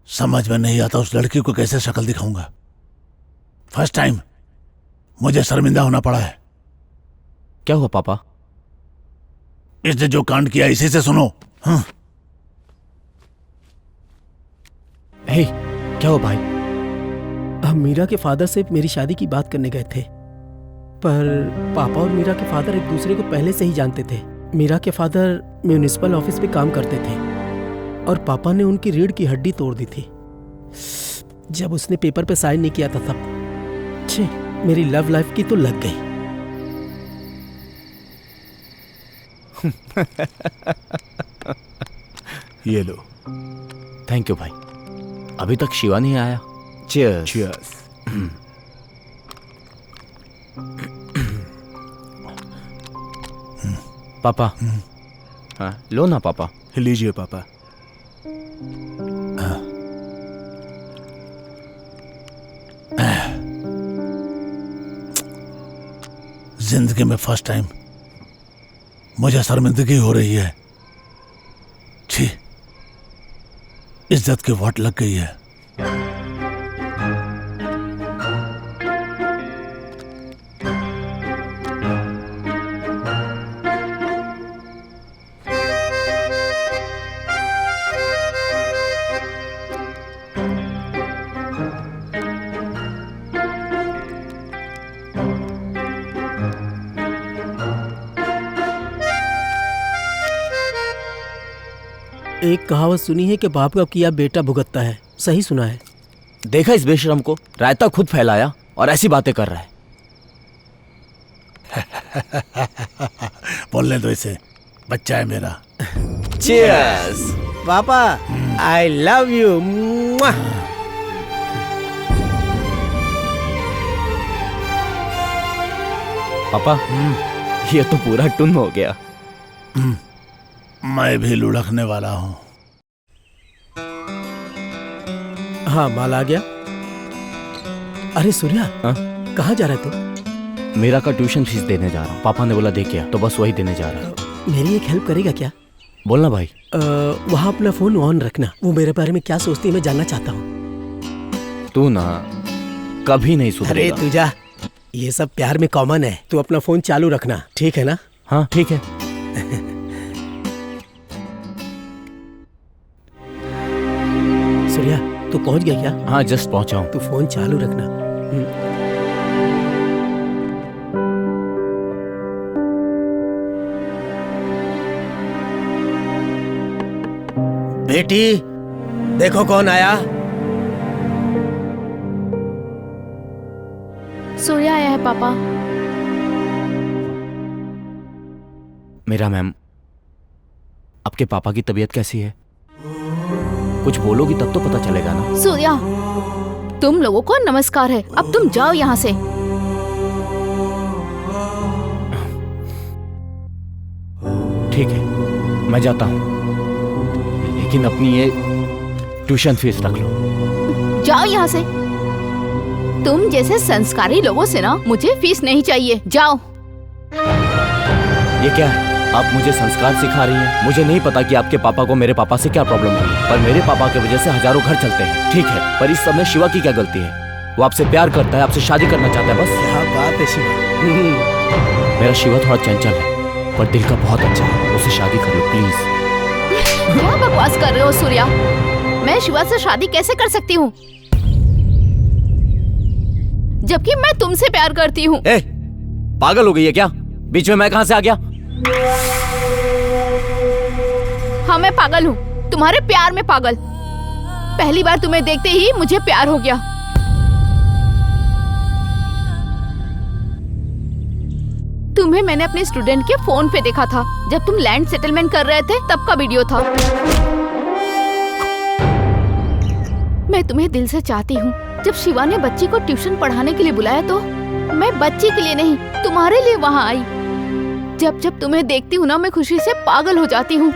समझ में नहीं आता उस लड़की को कैसे शक्ल दिखाऊंगा। फर्स्ट टाइम मुझे शर्मिंदा होना पड़ा है। क्या हुआ पापा? इसने जो कांड किया इसी से सुनो। हाँ। हे, क्या हुआ भाई? हम मीरा के फादर से मेरी शादी की बात करने गए थे, पर पापा और मीरा के फादर एक दूसरे को पहले से ही जानते थे। मीरा के फादर म्यूनिसिपल ऑफिस में काम करते थे और पापा ने उनकी रीढ़ की हड्डी तोड़ दी थी जब उसने पेपर पे साइन नहीं किया था तब। छे, मेरी लव लाइफ की तो लग गई। ये लो। थैंक यू भाई। अभी तक शिवा नहीं आया। चीयर्स। चीयर्स। पापा। हाँ, लो ना पापा। लीजिए पापा। जिंदगी में फर्स्ट टाइम मुझे शर्मिंदगी हो रही है। छी, इज्जत की वाट लग गई है। एक कहावत सुनी है कि बाप का किया बेटा भुगतता है। सही सुना है। देखा इस बेशरम को, रायता खुद फैलाया और ऐसी बातें कर रहा है। बोलने दो इसे, बच्चा है मेरा। चीयर्स। पापा, आई लव यू। पापा, ये तो पूरा टुन हो गया। मैं भी लुढ़कने वाला हूँ। हाँ, माल आ गया। अरे सूर्या, हाँ? कहाँ जा रहा है तू? मेरा का ट्यूशन फीस देने जा रहा हूँ। पापा ने बोला दे क्या, तो बस वही देने जा रहा हूँ। मेरी एक हेल्प करेगा क्या? बोलना भाई। वहाँ अपना फोन ऑन रखना। वो मेरे बारे में क्या सोचती है मैं जानना चाहता हूँ। तू ना कभी नहीं सुधरेगा। अरे तू जा, ये सब प्यार में कॉमन है। तू अपना फोन चालू रखना, ठीक है ना? हाँ ठीक है। सूर्या, तू पहुंच गया क्या? हाँ, जस्ट पहुंचा हूँ। तू फोन चालू रखना। बेटी, देखो कौन आया। सूर्या आया है पापा। मेरा मैम, आपके पापा की तबीयत कैसी है? कुछ बोलोगी तब तो पता चलेगा ना। सूर्या, तुम लोगों को नमस्कार है। अब तुम जाओ यहाँ से। ठीक है, मैं जाता हूँ, लेकिन अपनी ये ट्यूशन फीस रख लो। जाओ यहाँ से। तुम जैसे संस्कारी लोगों से ना मुझे फीस नहीं चाहिए। जाओ। ये क्या है? आप मुझे संस्कार सिखा रही हैं। मुझे नहीं पता कि आपके पापा को मेरे पापा से क्या प्रॉब्लम हुई, पर मेरे पापा की वजह से हजारों घर चलते हैं। ठीक है, पर इस समय शिवा की क्या गलती है? वो आपसे प्यार करता है, आपसे शादी करना चाहता है, बस। क्या बात है शिवा। मेरा शिवा थोड़ा चंचल है, पर दिल का बहुत अच्छा है। उससे शादी कर लो प्लीज। क्या बकवास कर रहे हो सूर्या? मैं शिवा से शादी कैसे कर सकती हूँ, जबकि मैं तुमसे प्यार करती हूँ? पागल हो गई है क्या? बीच में मैं कहाँ से आ गया? हाँ, मैं पागल हूँ, तुम्हारे प्यार में पागल। पहली बार तुम्हें देखते ही मुझे प्यार हो गया। तुम्हें मैंने अपने स्टूडेंट के फोन पे देखा था जब तुम लैंड सेटलमेंट कर रहे थे, तब का वीडियो था। मैं तुम्हें दिल से चाहती हूँ। जब शिवा ने बच्ची को ट्यूशन पढ़ाने के लिए बुलाया तो मैं बच्ची के लिए नहीं, तुम्हारे लिए वहाँ आई। जब जब तुम्हें देखती हूँ ना, मैं खुशी से पागल हो जाती हूँ।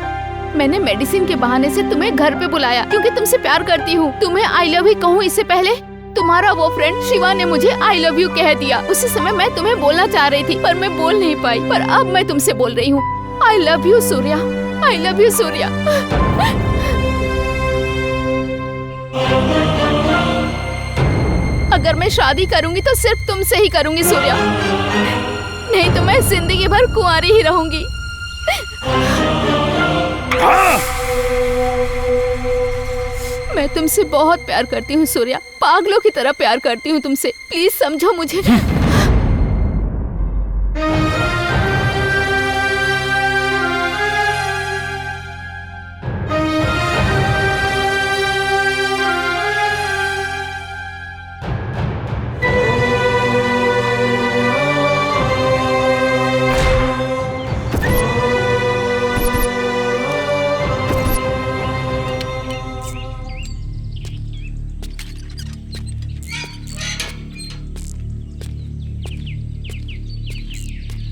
मैंने मेडिसिन के बहाने से तुम्हें घर पे बुलाया क्योंकि तुमसे प्यार करती हूँ। तुम्हें आई लव यू कहूँ इससे पहले तुम्हारा वो फ्रेंड शिवा ने मुझे आई लव यू कह दिया। उसी समय मैं तुम्हें बोलना चाह रही थी, पर मैं बोल नहीं पाई। पर अब मैं तुमसे बोल रही हूँ, I love you Surya, I love you Surya. अगर मैं शादी करूंगी तो सिर्फ तुमसे ही करूंगी सूर्या, नहीं तो मैं जिंदगी भर कुंवारी ही रहूंगी। मैं मैं तुमसे बहुत प्यार करती हूँ सूर्या, पागलों की तरह प्यार करती हूँ तुमसे। प्लीज समझो मुझे।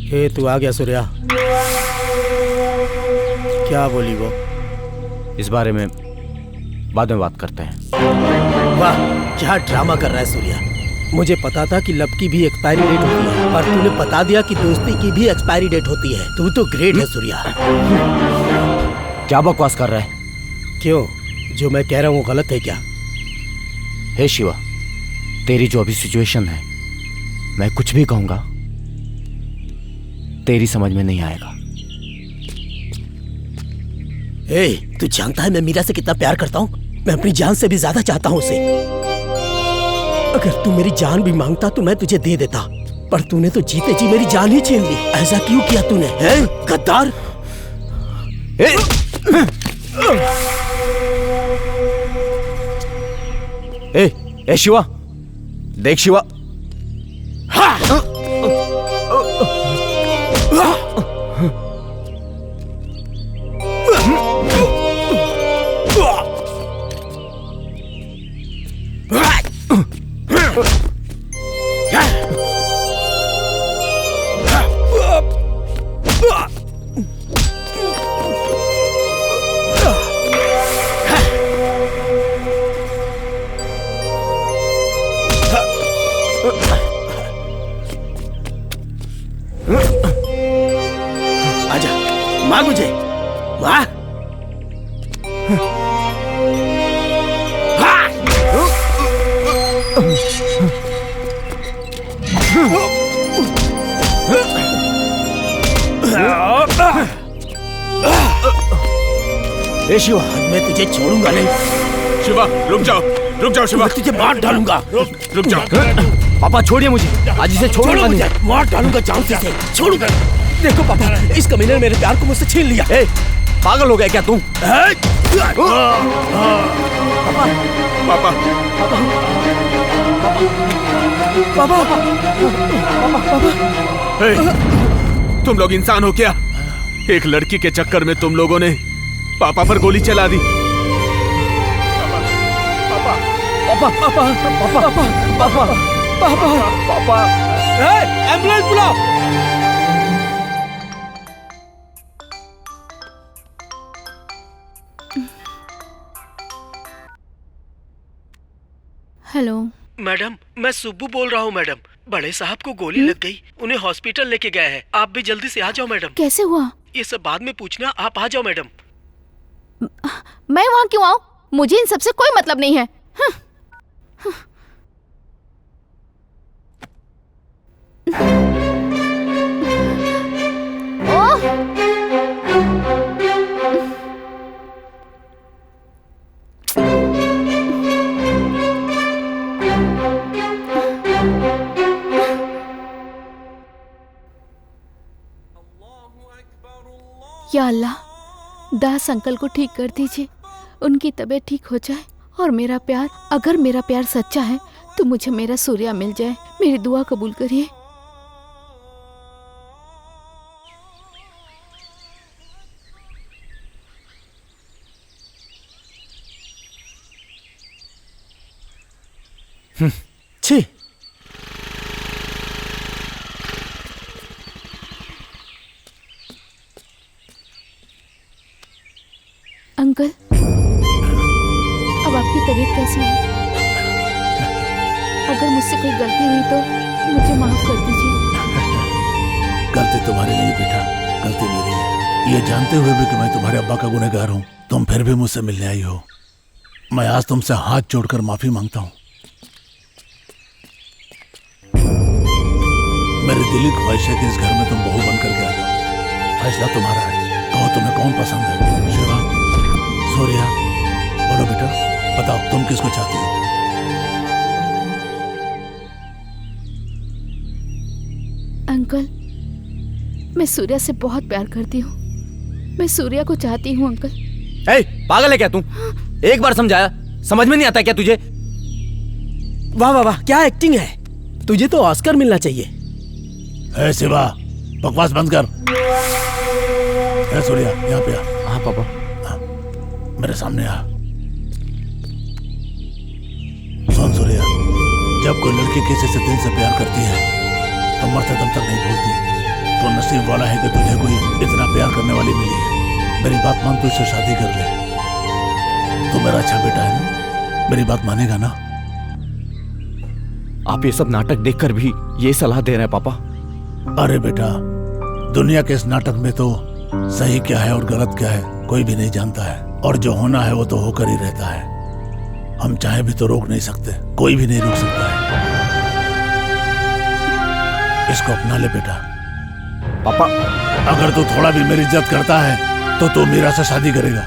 हे तू आ गया सूर्या। क्या बोली वो? इस बारे में बाद में बात करते हैं। वाह, क्या ड्रामा कर रहा है सूर्या। मुझे पता था कि लब की भी एक्सपायरी डेट होती है, पर तूने बता दिया कि दोस्ती की भी एक्सपायरी डेट होती है। तू तो ग्रेट है सूर्या। क्या बकवास कर रहा है? क्यों, जो मैं कह रहा हूँ वो गलत है क्या? हे शिवा, तेरी जो अभी सिचुएशन है, मैं कुछ भी कहूंगा तेरी समझ में नहीं आएगा। ए, तू जानता है मैं मीरा से कितना प्यार करता हूँ? मैं अपनी जान से भी ज्यादा चाहता हूँ उसे। अगर तू मेरी जान भी मांगता तो मैं तुझे दे देता, पर तूने तो जीते जी मेरी जान ही छीन ली। ऐसा क्यों किया तूने, हैं गद्दार? ए शिवा, देख शिवा। आजा, मार मुझे, मार। ए शिवा, मैं तुझे छोड़ूंगा नहीं। शिवा, रुक जाओ शिवा। मैं तुझे मार डालूंगा। रुक जाओ। पापा छोड़िए मुझे, आज इसे छोड़ूंगा नहीं। मार डालूंगा जान से। छोड़ूंगा। देखो पापा, इस कमीने ने मेरे प्यार को मुझसे छीन लिया। ए, पागल हो गया क्या तुम? पापा, तुम लोग इंसान हो क्या? एक लड़की के चक्कर में तुम लोगों ने पापा पर गोली चला दी। पापा, एम्बुलेंस बुलाओ। हेलो मैडम, मैं सुब्बू बोल रहा हूँ मैडम। बड़े साहब को गोली लग गई, उन्हें हॉस्पिटल लेके गए हैं। आप भी जल्दी से आ जाओ मैडम। कैसे हुआ? ये सब बाद में पूछना, आप आ जाओ मैडम। मैं वहाँ क्यों आऊँ? मुझे इन सबसे कोई मतलब नहीं है। या अल्लाह, दास अंकल को ठीक कर दीजिए, उनकी तबीयत ठीक हो जाए और मेरा प्यार, अगर मेरा प्यार सच्चा है तो मुझे मेरा सूर्या मिल जाए। मेरी दुआ कबूल करिए। छी, अंकल, अब आपकी तबीयत कैसी है? अगर मुझसे कोई गलती हुई तो मुझे माफ कर दीजिए। गलती तुम्हारी नहीं बेटा, गलती मेरी है। ये जानते हुए भी कि मैं तुम्हारे अब्बा का गुनहगार हूँ, तुम फिर भी मुझसे मिलने आई हो। मैं आज तुमसे हाथ जोड़कर माफी मांगता हूँ। मेरी दिली ख्वाहिश है कि इस घर में तुम बहू बन करके आ जाओ। फैसला तुम्हारा है, कहो तुम्हें कौन पसंद है, शिवा, सूर्या, बोलो बेटा, बताओ तुम किसको चाहती हो? अंकल, मैं सूर्या से बहुत प्यार करती हूँ। मैं सूर्या को चाहती हूँ अंकल। ए, पागल है क्या तू? एक बार समझाया, समझ में नहीं आता क्या तुझे? वाह वाह वाह, क्या एक्टिंग है। तुझे तो ऑस्कर मिलना चाहिए। ए शिवा, बकवास बंद कर। ए सूर्या, यहाँ पे आ। हाँ पापा। मेरे सामने आ। सुन सूर्या, जब कोई लड़की किसी से दिल से प्यार करती है तो मरते दम तक नहीं भूलती। तो नसीब वाला है कि तुझे कोई इतना प्यार करने वाली मिली है। मेरी बात मान, तू इससे शादी कर ले। तू मेरा अच्छा बेटा है ना? मेरी बात मानेगा ना? आप ये सब नाटक देखकर भी ये सलाह दे रहे हैं पापा? अरे बेटा, दुनिया के इस नाटक में तो सही क्या है और गलत क्या है कोई भी नहीं जानता है, और जो होना है वो तो होकर ही रहता है। हम चाहे भी तो रोक नहीं सकते, कोई भी नहीं रोक सकता है। इसको अपना ले बेटा। पापा, अगर तू थोड़ा भी मेरी इज्जत करता है तो तू मीरा से शादी करेगा।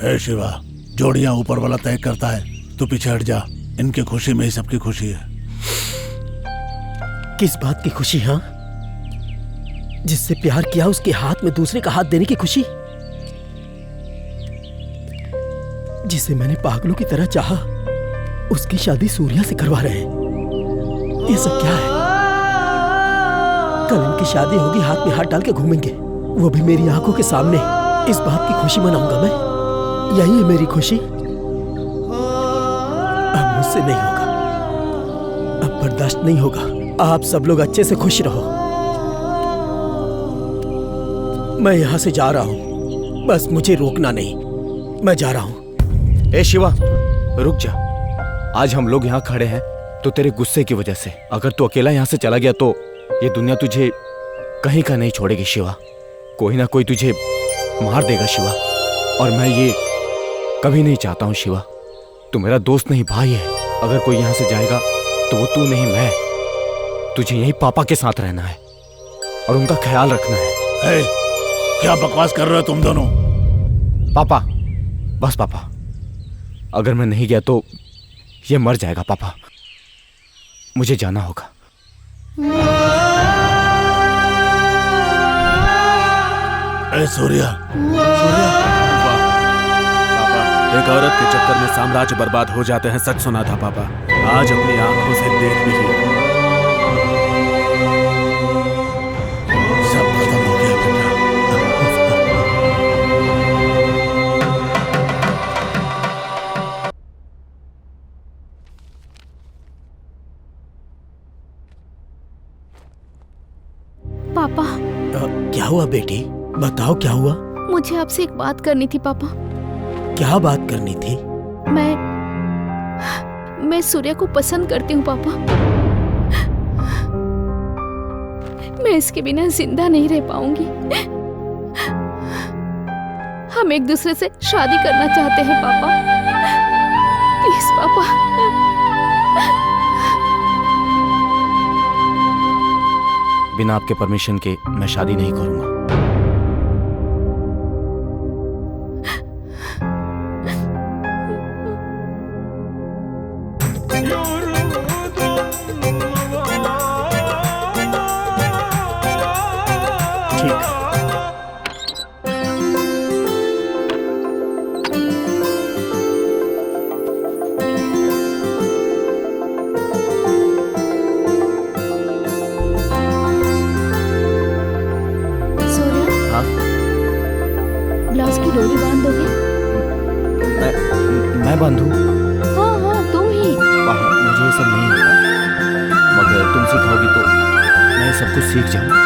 हे शिवा, जोड़ियां ऊपर वाला तय करता है, तू पीछे हट जा। इनकी खुशी में ही सबकी खुशी है। किस बात की खुशी? हाँ, जिससे प्यार किया उसके हाथ में दूसरे का हाथ देने की खुशी? जिसे मैंने पागलों की तरह चाहा, उसकी शादी सूर्या से करवा रहे हैं। ये सब क्या है? कल इनकी शादी होगी, हाथ में हाथ डाल के घूमेंगे, वो भी मेरी आंखों के सामने। इस बात की खुशी मनाऊंगा मैं। यही है मेरी खुशी। अब मुझसे नहीं होगा, अब बर्दाश्त नहीं होगा। आप सब लोग अच्छे से खुश रहो। मैं यहां से जा रहा हूं, बस मुझे रोकना नहीं। मैं जा रहा हूं। ए शिवा, रुक जा। आज हम लोग यहाँ खड़े हैं तो तेरे गुस्से की वजह से। अगर तू अकेला यहाँ से चला गया तो ये दुनिया तुझे कहीं का नहीं छोड़ेगी शिवा। कोई ना कोई तुझे मार देगा शिवा, और मैं ये कभी नहीं चाहता हूँ शिवा। तू मेरा दोस्त नहीं, भाई है। अगर कोई यहाँ से जाएगा तो वो तू नहीं, मैं। तुझे यही पापा के साथ रहना है और उनका ख्याल रखना है। क्या बकवास कर रहे हो तुम दोनों? पापा, बस पापा, अगर मैं नहीं गया तो ये मर जाएगा पापा। मुझे जाना होगा। सूर्या, एक औरत के चक्कर में साम्राज्य बर्बाद हो जाते हैं, सच सुना था पापा। आज अपनी आंखों से देख भी लिया। सब खत्म हो गया पापा। क्या हुआ बेटी? बताओ क्या हुआ? मुझे आपसे एक बात करनी थी पापा। क्या बात करनी थी? मैं सूर्या को पसंद करती हूँ पापा। मैं इसके बिना जिंदा नहीं रह पाऊंगी। हम एक दूसरे से शादी करना चाहते हैं पापा। प्लीज पापा। बिना आपके परमिशन के मैं शादी नहीं करूंगा। ब्लाउज की डोरी बांध दोगे? मैं बांधूं? हाँ हाँ, तुम ही। मुझे ये सब नहीं आता, मगर तुम सिखाओगी तो मैं सब कुछ सीख जाऊंगा।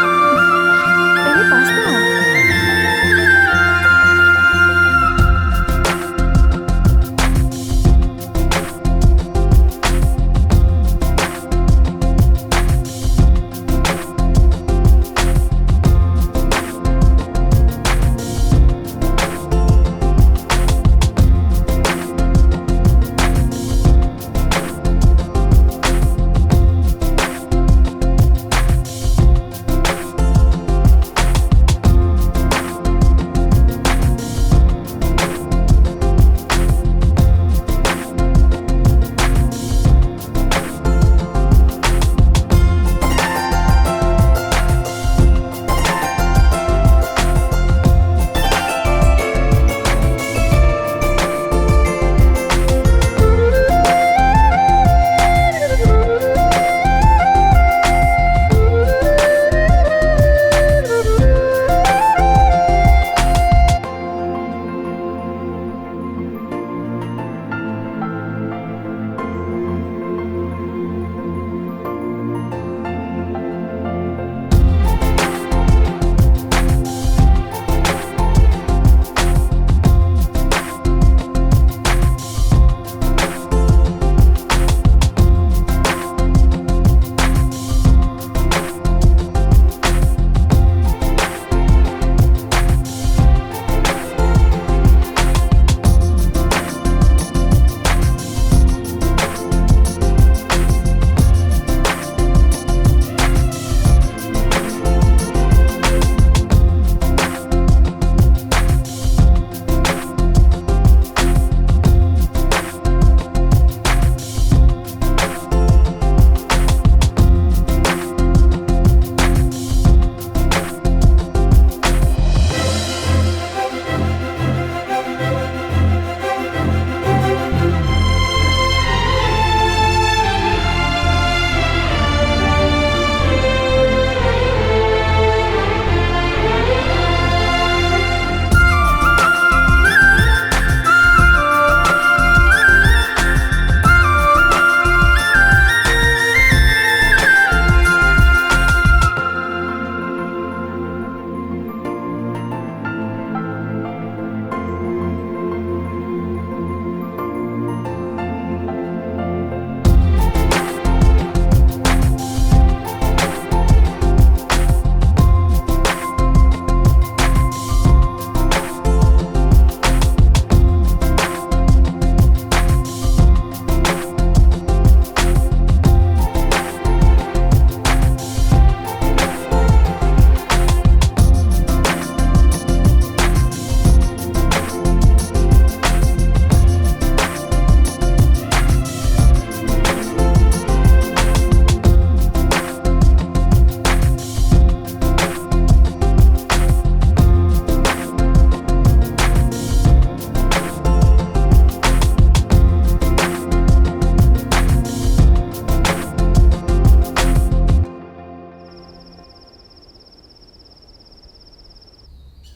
पहले पास तो आओ।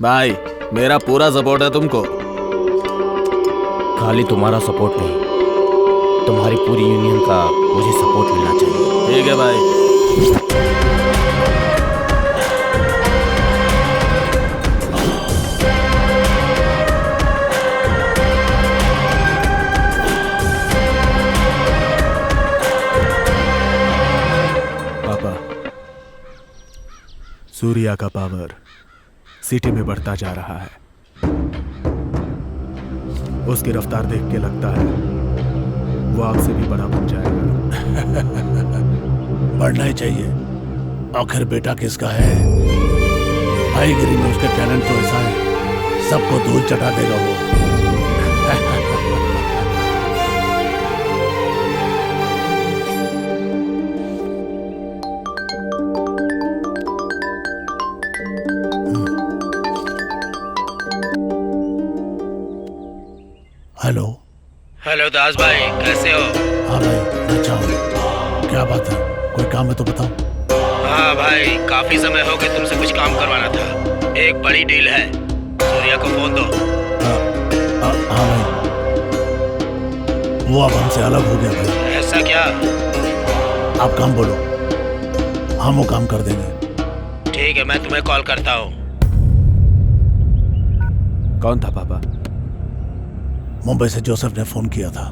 भाई मेरा पूरा सपोर्ट है तुमको। खाली तुम्हारा सपोर्ट नहीं, तुम्हारी पूरी यूनियन का मुझे सपोर्ट मिलना चाहिए। ठीक है भाई। पापा, सूर्या का पावर सिटी में बढ़ता जा रहा है। उसकी रफ्तार देख के लगता है वो आपसे भी बड़ा बन जाएगा। बढ़ना ही चाहिए, आखिर बेटा किसका है। भाईगिरी में उसके टैलेंट तो ऐसा है, सबको धूल चटा देगा वो। हेलो। हेलो दास भाई, कैसे हो? हाँ भाई, अच्छा हूँ। क्या बात है, कोई काम है तो बताओ। हाँ भाई, काफी समय हो गया, तुमसे कुछ काम करवाना था। एक बड़ी डील है, सूर्या को फोन दो। हाँ भाई, वो अब हमसे अलग हो गया भाई। ऐसा क्या? आप काम बोलो, हम वो काम कर देंगे। ठीक है, मैं तुम्हें कॉल करता हूँ। कौन था पापा? मुंबई से जोसेफ ने फोन किया था।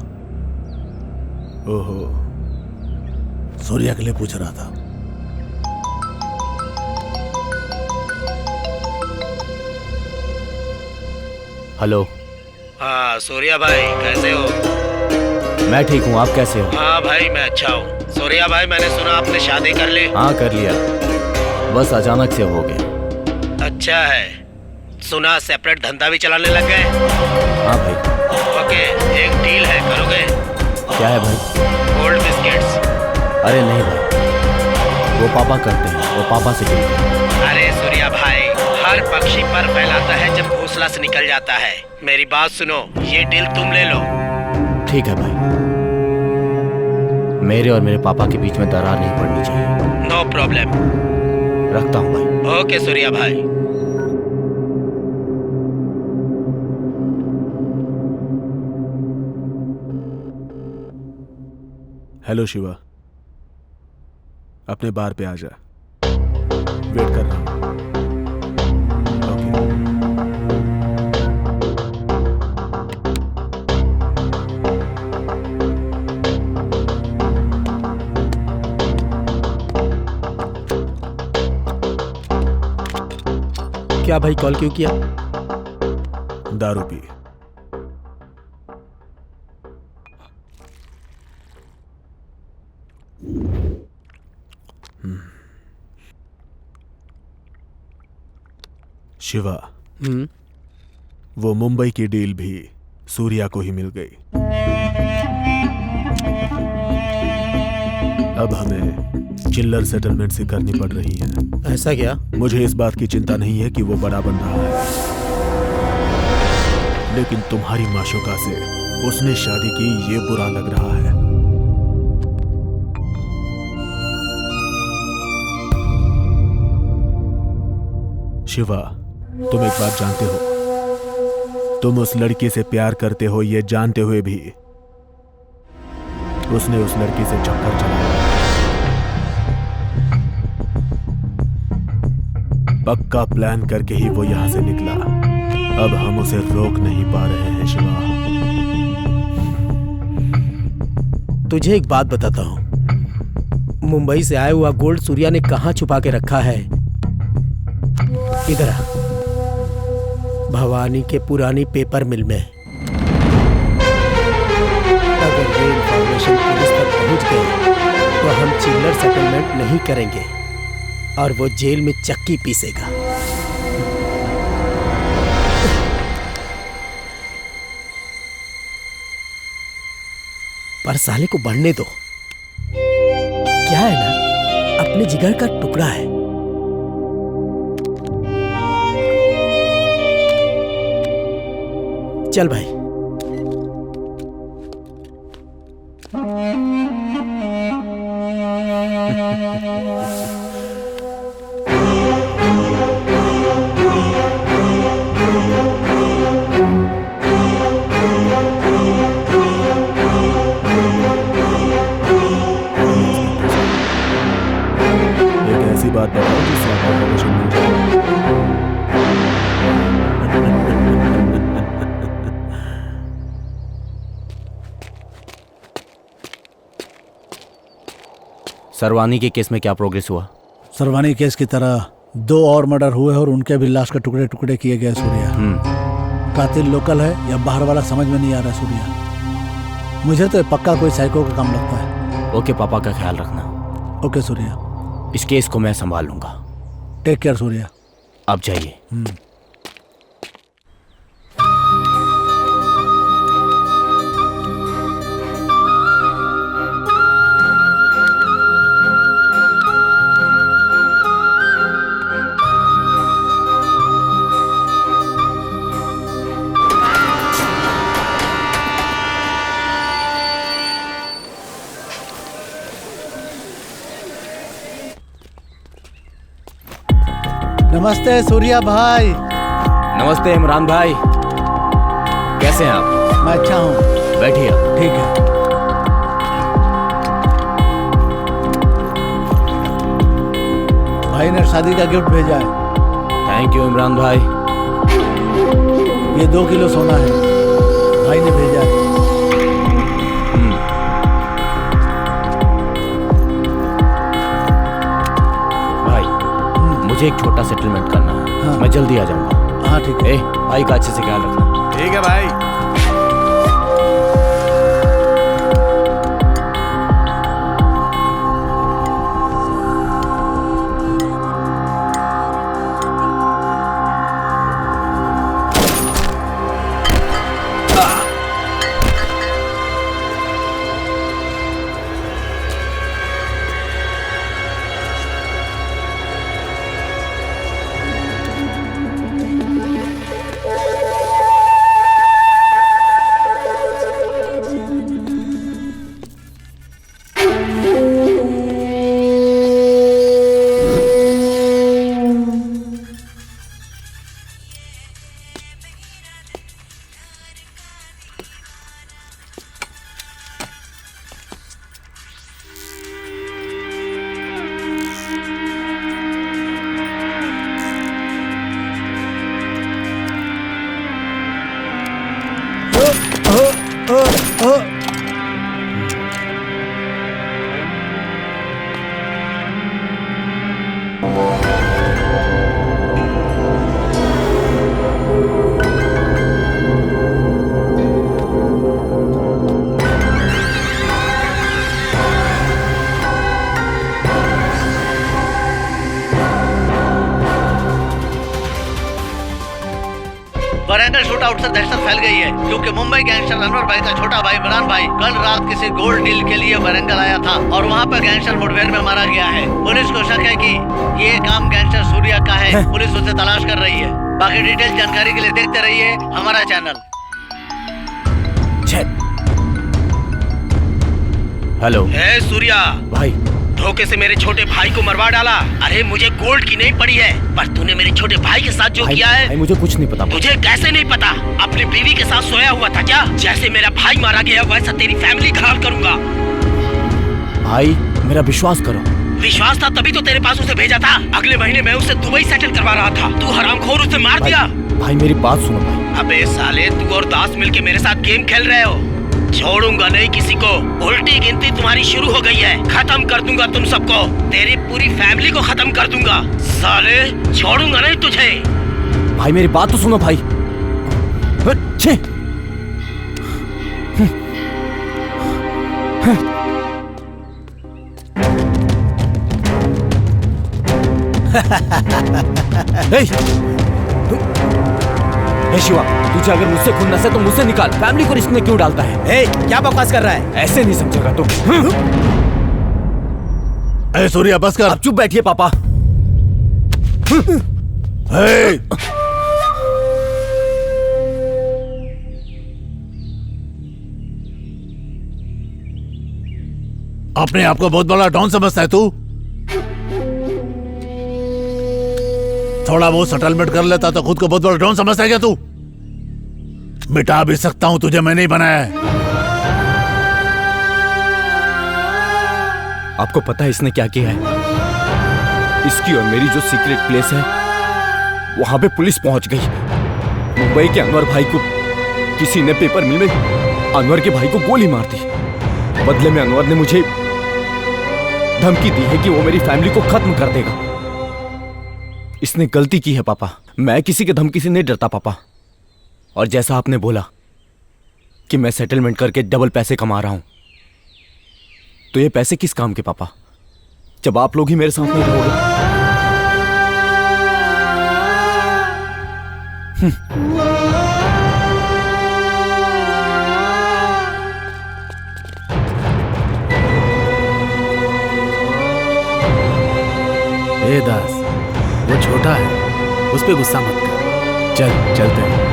ओहो, सूर्या के लिए पूछ रहा था। हेलो। हाँ सूर्या भाई, कैसे हो? मैं ठीक हूँ, आप कैसे हो? हाँ भाई, मैं अच्छा हूँ। सूर्या भाई, मैंने सुना आपने शादी कर ली। हाँ कर लिया, बस अचानक से हो गया। अच्छा है, सुना सेपरेट धंधा भी चलाने लग गए। हाँ भाई। ओके, एक डील है, करोगे? क्या है भाई? Gold biscuits. अरे नहीं भाई, वो पापा करते हैं, वो पापा से डील करते हैं। अरे सूर्या भाई, हर पक्षी पर फैलाता है जब घोंसला से निकल जाता है। मेरी बात सुनो, ये डील तुम ले लो। ठीक है भाई, मेरे और मेरे पापा के बीच में दरार नहीं पड़नी चाहिए। No problem. रखता हूँ भाई। ओके सूर्या भाई। हेलो शिवा, अपने बार पे आ जा, वेट कर रहा हूं। क्या भाई, कॉल क्यों किया? दारू पी। शिवा, वो मुंबई की डील भी सूर्या को ही मिल गई। अब हमें चिल्लर सेटलमेंट से करनी पड़ रही है। ऐसा क्या? मुझे इस बात की चिंता नहीं है कि वो बड़ा बन रहा है, लेकिन तुम्हारी माशुका से उसने शादी की, ये बुरा लग रहा है। शिवा, तुम एक बात जानते हो, तुम उस लड़की से प्यार करते हो ये जानते हुए भी उसने उस लड़की से चक्कर चलाया। पक्का प्लान करके ही वो यहां से निकला। अब हम उसे रोक नहीं पा रहे हैं शिवा। तुझे एक बात बताता हूँ, मुंबई से आया हुआ गोल्ड सूर्या ने कहाँ छुपा के रखा है? इधर आ, भवानी के पुरानी पेपर मिल में। अगर ये इंफॉर्मेशन पुलिस तक पहुंच गई तो हम चिल्लर सेटलमेंट नहीं करेंगे और वो जेल में चक्की पीसेगा। पर साले को बढ़ने दो, क्या है ना, अपने जिगर का टुकड़ा है। चल भाई। ऐसी बात बताओ जिससे आपको प्रमोशन मिल जाए। सरवानी के केस में क्या प्रोग्रेस हुआ? सरवानी केस की तरह 2 और मर्डर हुए और उनके भी लाश के टुकड़े टुकड़े किए गए सूर्या। कातिल लोकल है या बाहर वाला समझ में नहीं आ रहा सूर्या। मुझे तो पक्का कोई साइको का काम लगता है। ओके, पापा का ख्याल रखना। ओके सूर्या। इस केस को मैं संभाल लूंगा। Take care Surya. आप जाइए। नमस्ते सूर्या भाई। नमस्ते इमरान भाई, कैसे हैं आप? मैं अच्छा हूँ। बैठिए आप। ठीक है। भाई ने शादी का गिफ्ट भेजा है। थैंक यू इमरान भाई। ये 2 किलो सोना है, भाई ने भेजा है। मुझे एक छोटा सेटलमेंट करना है। हाँ। मैं जल्दी आ जाऊंगा। हाँ ठीक है। भाई का अच्छे से ख्याल रखना। ठीक है भाई। वारंगल शूट आउट से दहशत फैल गई है क्योंकि मुंबई गैंगस्टर अनवर भाई का छोटा भाई इमरान भाई कल रात किसी गोल्ड डील के लिए वारंगल आया था और वहाँ पर गैंगस्टर मुठभेड़ में मारा गया है। पुलिस को शक है कि ये काम गैंगस्टर सूर्या का है। पुलिस उसे तलाश कर रही है। बाकी डिटेल जानकारी के लिए देखते रहिए हमारा चैनल। हेलो। सूर्या भाई, धोखे से मेरे छोटे भाई को मरवा डाला। अरे मुझे गोल्ड की नहीं पड़ी है, पर तूने मेरे छोटे भाई के साथ जो किया है। भाई मुझे कुछ नहीं पता। तुझे कैसे नहीं पता? अपनी बीवी के साथ सोया हुआ था क्या? जैसे मेरा भाई मारा गया वैसा तेरी फैमिली का हाल करूंगा। भाई मेरा विश्वास करो। विश्वास था तभी तो तेरे पास उसे भेजा था। अगले महीने मैं उसे दुबई सेटल करवा रहा था। तू हरामखोर उसे मार दिया। भाई मेरी बात सुनो भाई। अबे साले, तू और दास मिलके मेरे साथ गेम खेल रहे हो। छोड़ूंगा नहीं किसी को। उल्टी गिनती तुम्हारी शुरू हो गई है। खत्म कर दूंगा तुम सबको। तेरी पूरी फैमिली को खत्म कर दूंगा। साले, छोड़ूंगा नहीं तुझे। भाई मेरी बात तो सुनो भाई। छे। शिवा, तुझे अगर मुझसे खून नसे तो मुझसे निकाल। फैमिली को रिस्क में क्यों डालता है? क्या बकवास कर रहा है? ऐसे नहीं समझेगा तुम। सूर्या बस कर। अब चुप बैठिए पापा। अपने आप को बहुत बड़ा डॉन समझता है तू? थोड़ा बहुत सेटलमेंट कर लेता तो खुद को बहुत बड़ा डॉन समझता है क्या तू? मिटा भी सकता हूं, तुझे मैं नहीं बनाया है। आपको पता है इसने क्या किया है? इसकी और मेरी जो सीक्रेट प्लेस है वहां पे पुलिस पहुंच गई। मुंबई के अनवर भाई को किसी ने पेपर मिल में अनवर के भाई को गोली मार दी। बदले में अनवर ने मुझे धमकी दी है कि वो मेरी फैमिली को खत्म कर देगा। इसने गलती की है पापा, मैं किसी के धमकी से नहीं डरता पापा। और जैसा आपने बोला कि मैं सेटलमेंट करके डबल पैसे कमा रहा हूं, तो ये पैसे किस काम के पापा, जब आप लोग ही मेरे साथ नहीं रहोगे? ए दास, वो छोटा है, उस पे गुस्सा मत कर। चल चलते हैं।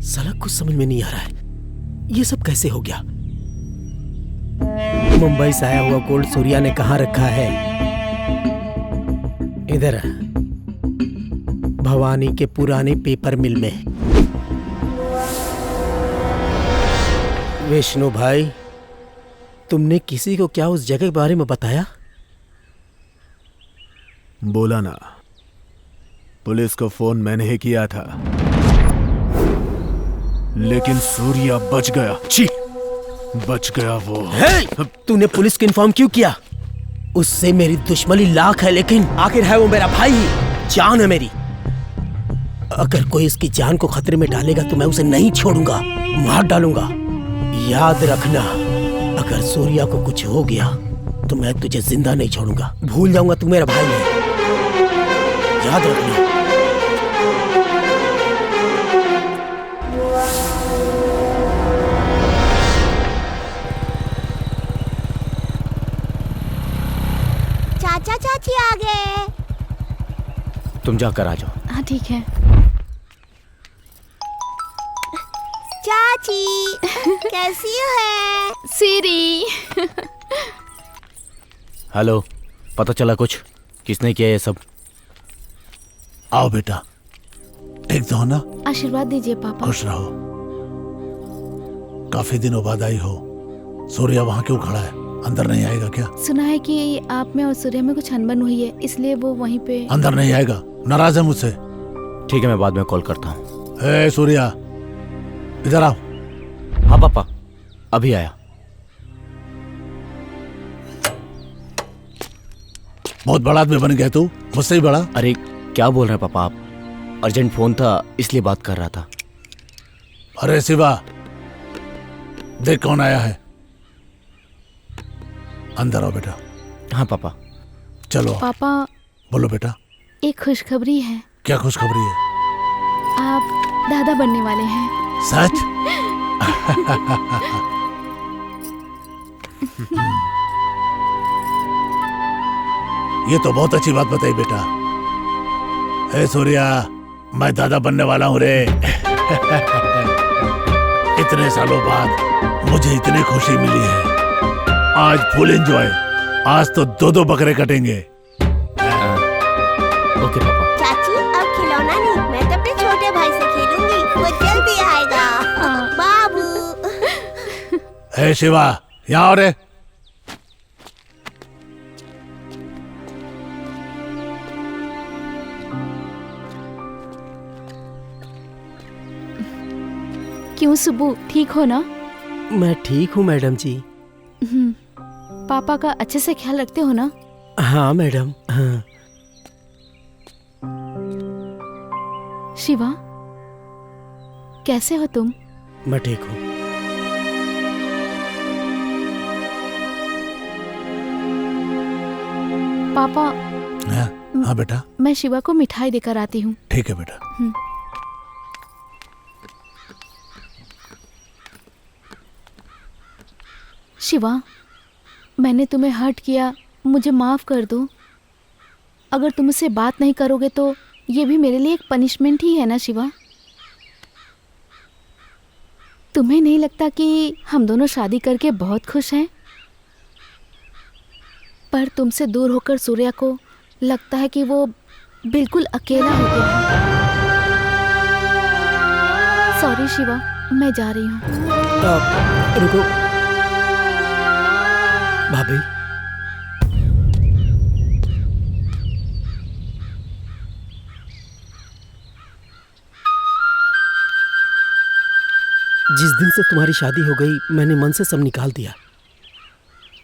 साला कुछ समझ में नहीं आ रहा है, ये सब कैसे हो गया? मुंबई से आया हुआ गोल्ड सूर्या ने कहाँ रखा है? इधर भवानी के पुराने पेपर मिल में। विष्णु भाई, तुमने किसी को क्या उस जगह के बारे में बताया? बोला ना, पुलिस को फोन मैंने ही किया था, लेकिन सूर्या बच गया। छी, बच गया वो। तूने पुलिस को इन्फॉर्म क्यों किया? उससे मेरी दुश्मनी लाख है, लेकिन आखिर है वो मेरा भाई ही, जान है मेरी। अगर कोई इसकी जान को खतरे में डालेगा तो मैं उसे नहीं छोड़ूंगा, मार डालूंगा। याद रखना, अगर सूर्या को कुछ हो गया तो मैं तुझे जिंदा नहीं छोड़ूंगा। भूल जाऊंगा तू मेरा भाई है, याद रखना। चाचा चाची आ गए। तुम जाकर आ जाओ। हाँ ठीक है। चाची कैसी है? सीरी। हेलो, पता चला कुछ? किसने किया ये सब? आओ बेटा, ठीक तो हो ना? आशीर्वाद दीजिए पापा। खुश रहो। काफी दिनों बाद आई हो। सूर्या वहाँ क्यों खड़ा है? अंदर नहीं आएगा क्या? सुना है कि आप में और सूर्या में कुछ अनबन हुई है, इसलिए वो वहीं पे। अंदर नहीं आएगा, नाराज है मुझसे। ठीक है, मैं बाद में कॉल करता हूँ। ए सूर्या, इधर आओ। हाँ पापा, अभी आया। बहुत बड़ा आदमी बन गया तू, मुझसे ही बड़ा। अरे क्या बोल रहे हैं पापा आप? अर्जेंट फोन था इसलिए बात कर रहा था। अरे शिवा, देख कौन आया है। अंदर आओ बेटा। हाँ पापा। चलो। पापा। बोलो बेटा। एक खुशखबरी है। क्या खुशखबरी है? आप दादा बनने वाले हैं। सच? ये तो बहुत अच्छी बात बताई बेटा। हे सूर्या, मैं दादा बनने वाला हूँ रे। इतने सालों बाद मुझे इतनी खुशी मिली है। आज फुल एंजॉय। आज तो 2-2 बकरे कटेंगे। ओके पापा। चाची, अब खिलौना नहीं, मैं तो अपने छोटे भाई से खेलूंगी, वो जल्दी आएगा। बाबू। हे शिवा, यहाँ आओ रे। क्यों सुब्बू, ठीक हो ना? मैं ठीक हूँ मैडम जी। पापा का अच्छे से ख्याल रखते हो ना? हाँ मैडम। हाँ। शिवा, कैसे हो तुम? मैं ठीक हूँ। पापा। हाँ बेटा। मैं शिवा को मिठाई देकर आती हूँ। ठीक है बेटा। शिवा, मैंने तुम्हें हर्ट किया, मुझे माफ कर दो। अगर तुम मुझसे बात नहीं करोगे तो ये भी मेरे लिए एक पनिशमेंट ही है ना शिवा? तुम्हें नहीं लगता कि हम दोनों शादी करके बहुत खुश हैं? पर तुमसे दूर होकर सूर्या को लगता है कि वो बिल्कुल अकेला हो गया है। सॉरी शिवा, मैं जा रही हूँ। रुको भाभी, जिस दिन से तुम्हारी शादी हो गई मैंने मन से सब निकाल दिया।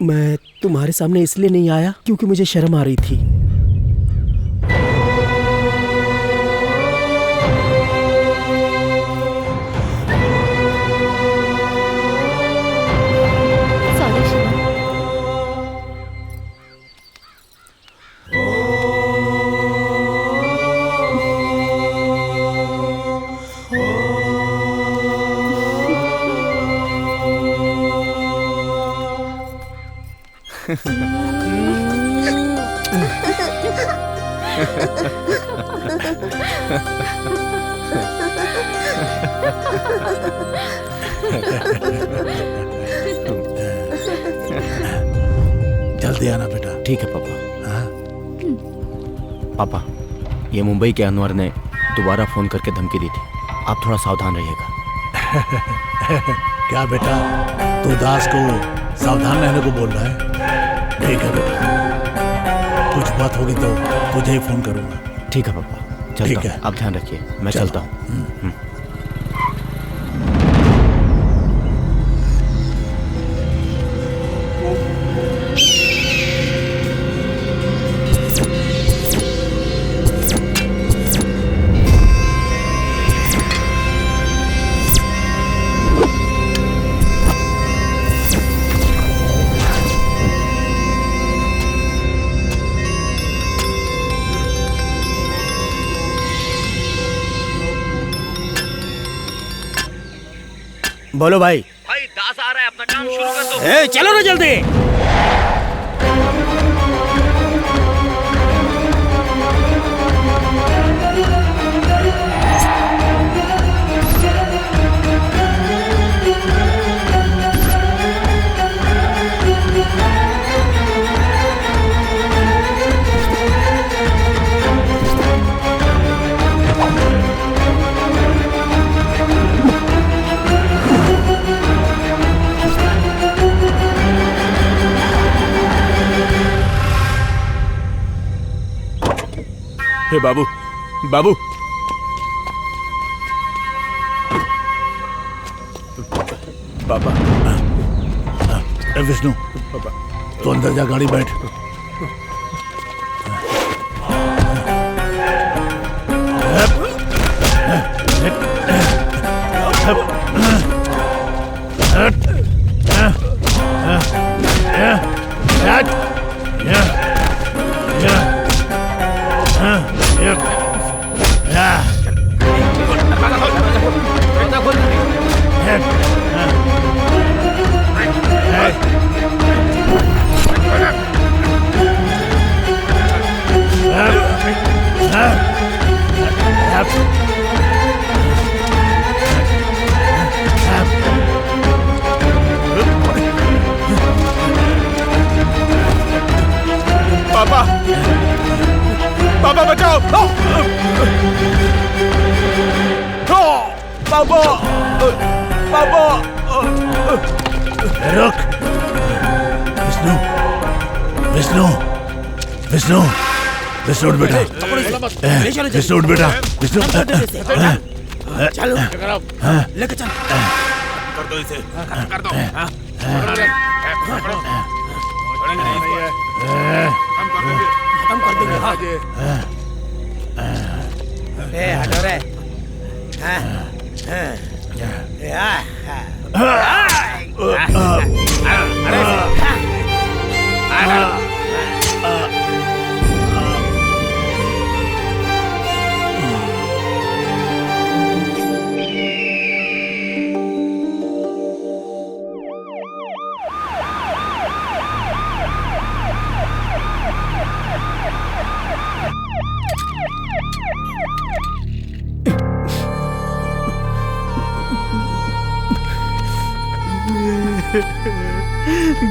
मैं तुम्हारे सामने इसलिए नहीं आया क्योंकि मुझे शर्म आ रही थी। सॉरी शिवा। जल्दी आना बेटा। ठीक है पापा। हाँ? पापा, ये मुंबई के अनवर ने दोबारा फोन करके धमकी दी थी, आप थोड़ा सावधान रहिएगा। क्या बेटा, तू दास को सावधान रहने को बोल रहा है? ठीक है बेटा, कुछ बात होगी तो तुझे ही फोन करूंगा। ठीक है पापा, चलता हूं। आप ध्यान रखिए, मैं चलता हूँ। बोलो भाई। भाई दास आ रहा है, अपना काम शुरू कर दो। चलो ना जल्दी। हे बाबू, बाबू, पापा। विष्णु, तू अंदर जा, गाड़ी बैठ। पापा, पापा बचाओ! पापा, पापा! रुक! विष्णु, विष्णु, विष्णु, विष्णु उठ बेटा। विष्णु उठ बेटा। विष्णु, चलो लेके चल। कर दो इसे, कर दो। खत्म कर देंगे। हाँ। हटो रे।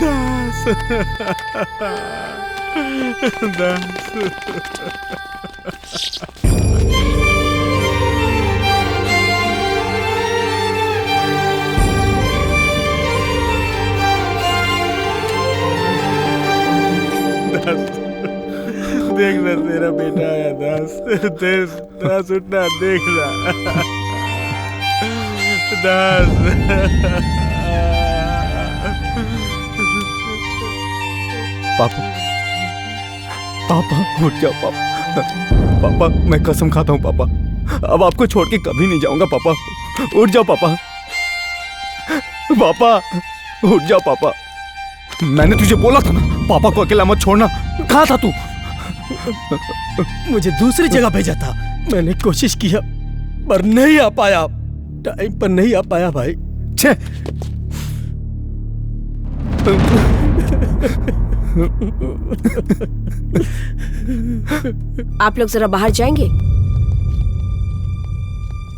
दास दास देखना तेरा बेटा आया दास। दास उठना, देखना दास। पापा पापा उठ जाओ पापा। पापा मैं कसम खाता हूँ पापा, अब आपको छोड़ के कभी नहीं जाऊंगा पापा। उठ जाओ पापा। पापा उठ जाओ पापा। मैंने तुझे बोला था ना पापा को अकेला मत छोड़ना। कहाँ था तू? मुझे दूसरी जगह भेजा था। मैंने कोशिश किया पर नहीं आ पाया, टाइम पर नहीं आ पाया भाई। छे आप लोग जरा बाहर जाएंगे?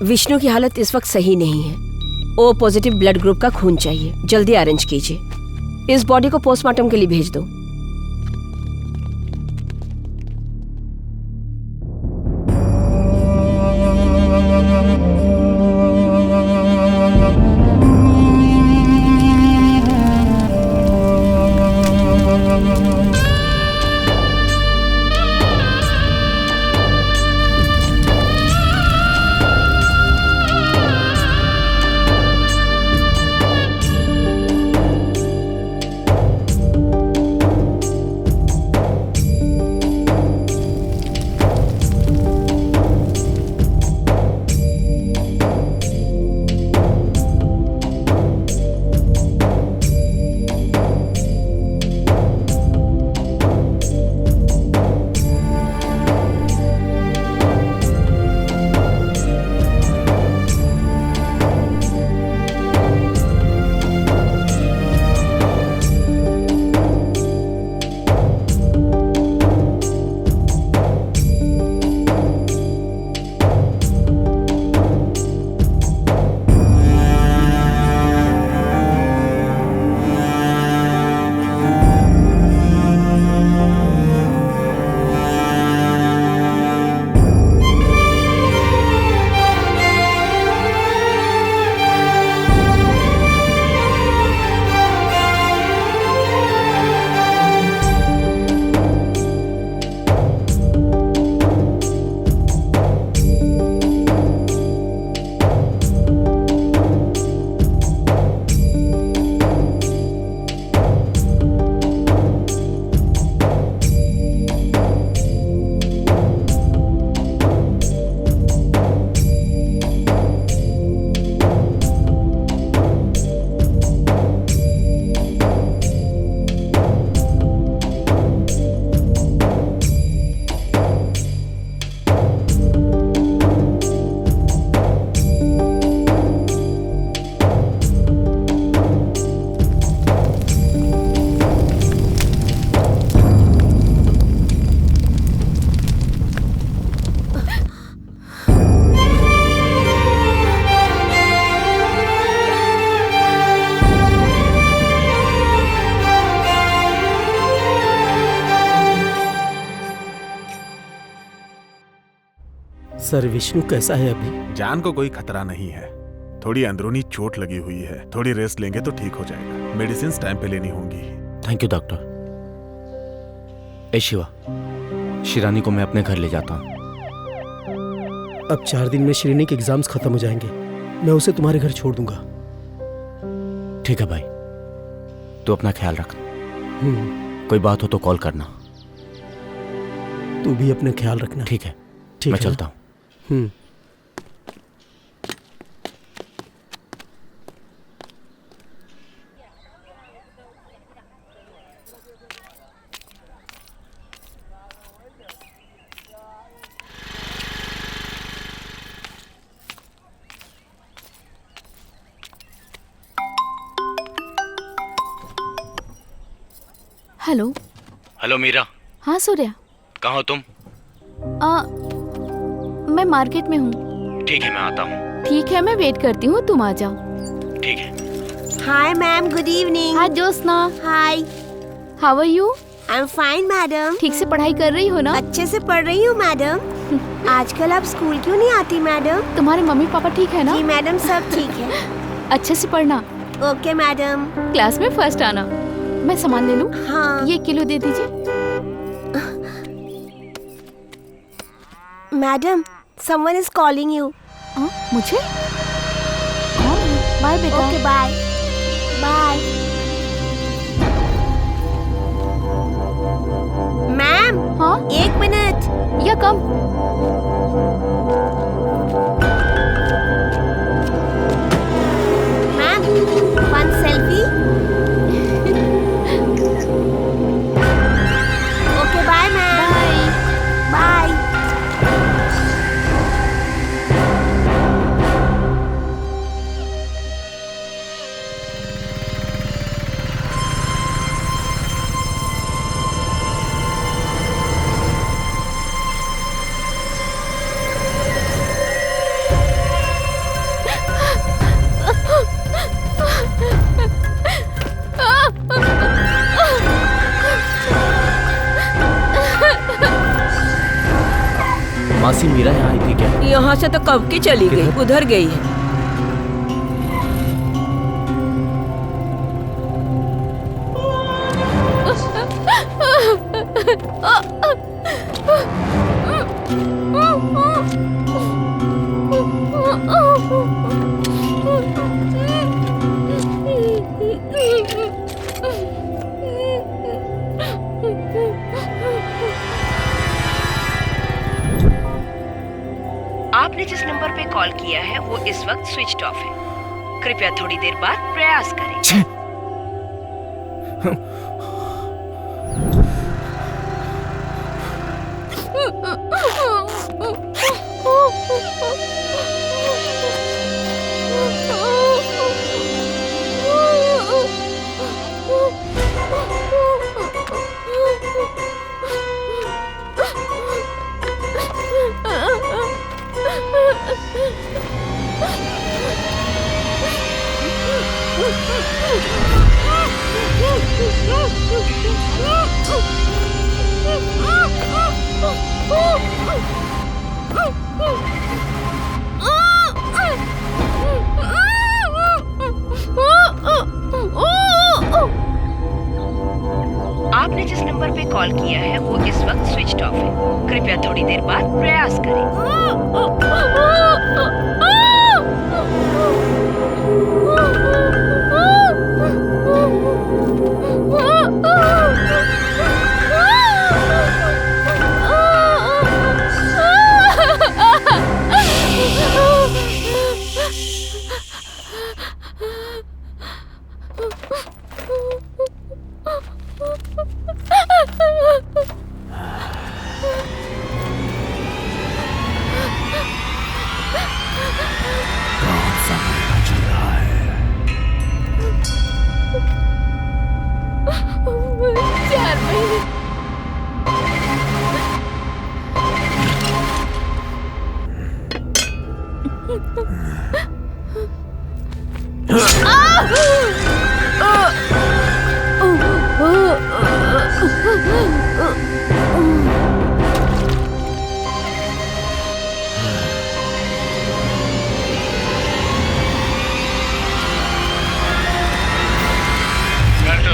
विष्णु की हालत इस वक्त सही नहीं है। ओ पॉजिटिव ब्लड ग्रुप का खून चाहिए, जल्दी अरेंज कीजिए। इस बॉडी को पोस्टमार्टम के लिए भेज दो। सर विष्णु कैसा है अभी? जान को कोई खतरा नहीं है, थोड़ी अंदरूनी चोट लगी हुई है। थोड़ी रेस्ट लेंगे तो ठीक हो जाएगा। मेडिसिन टाइम पे लेनी होंगी। Thank you doctor. ए शिवा, शिरानी को मैं अपने घर ले जाता हूँ। अब 4 दिन में श्रीनी के एग्जाम्स खत्म हो जाएंगे, मैं उसे तुम्हारे घर छोड़ दूंगा। ठीक है भाई, तू अपना ख्याल रख। कोई बात हो तो कॉल करना। तू भी अपना ख्याल रखना। ठीक है, मैं चलता हूँ। हेलो। हेलो मीरा। हाँ सूर्या। कहाँ हो तुम? मैं मार्केट में हूँ। ठीक है, मैं आता हूँ। ठीक है, मैं वेट करती हूँ, तुम आ जाओ। ठीक है। Hi ma'am, good evening. Hi Jyotsna, Hi, how are you? I'm fine madam. ठीक से पढ़ाई कर रही हो ना? अच्छे से पढ़ रही हूँ मैडम। आजकल आप स्कूल क्यों नहीं आती मैडम? तुम्हारे मम्मी पापा ठीक है ना? जी मैडम, सब ठीक है। अच्छे से पढ़ना, ओके मैडम। क्लास में फर्स्ट आना। मैं सामान ले लूं? हाँ। ये किलो दे दीजिए। Madam, someone is calling you. हाँ, मुझे? कौन है? बाय बेटा। Okay bye. बाय। मैम। हाँ? 1 मिनट। या कम। Ma'am, one selfie. Okay bye ma'am. Bye. मासी मीरा यहाँ आई थी क्या? यहाँ से तो कब की चली गई, उधर गई है। आपने जिस नंबर पे कॉल किया है वो इस वक्त स्विच ऑफ है। कृपया थोड़ी देर बाद प्रयास करें। आपने जिस नंबर पे कॉल किया है वो इस वक्त स्विच ऑफ है। कृपया थोड़ी देर बाद प्रयास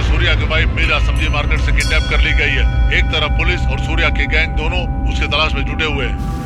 सूर्या की वाइफ मीरा सब्जी मार्केट से किडनैप कर ली गई है। एक तरफ पुलिस और सूर्या के गैंग दोनों उसके तलाश में जुटे हुए हैं।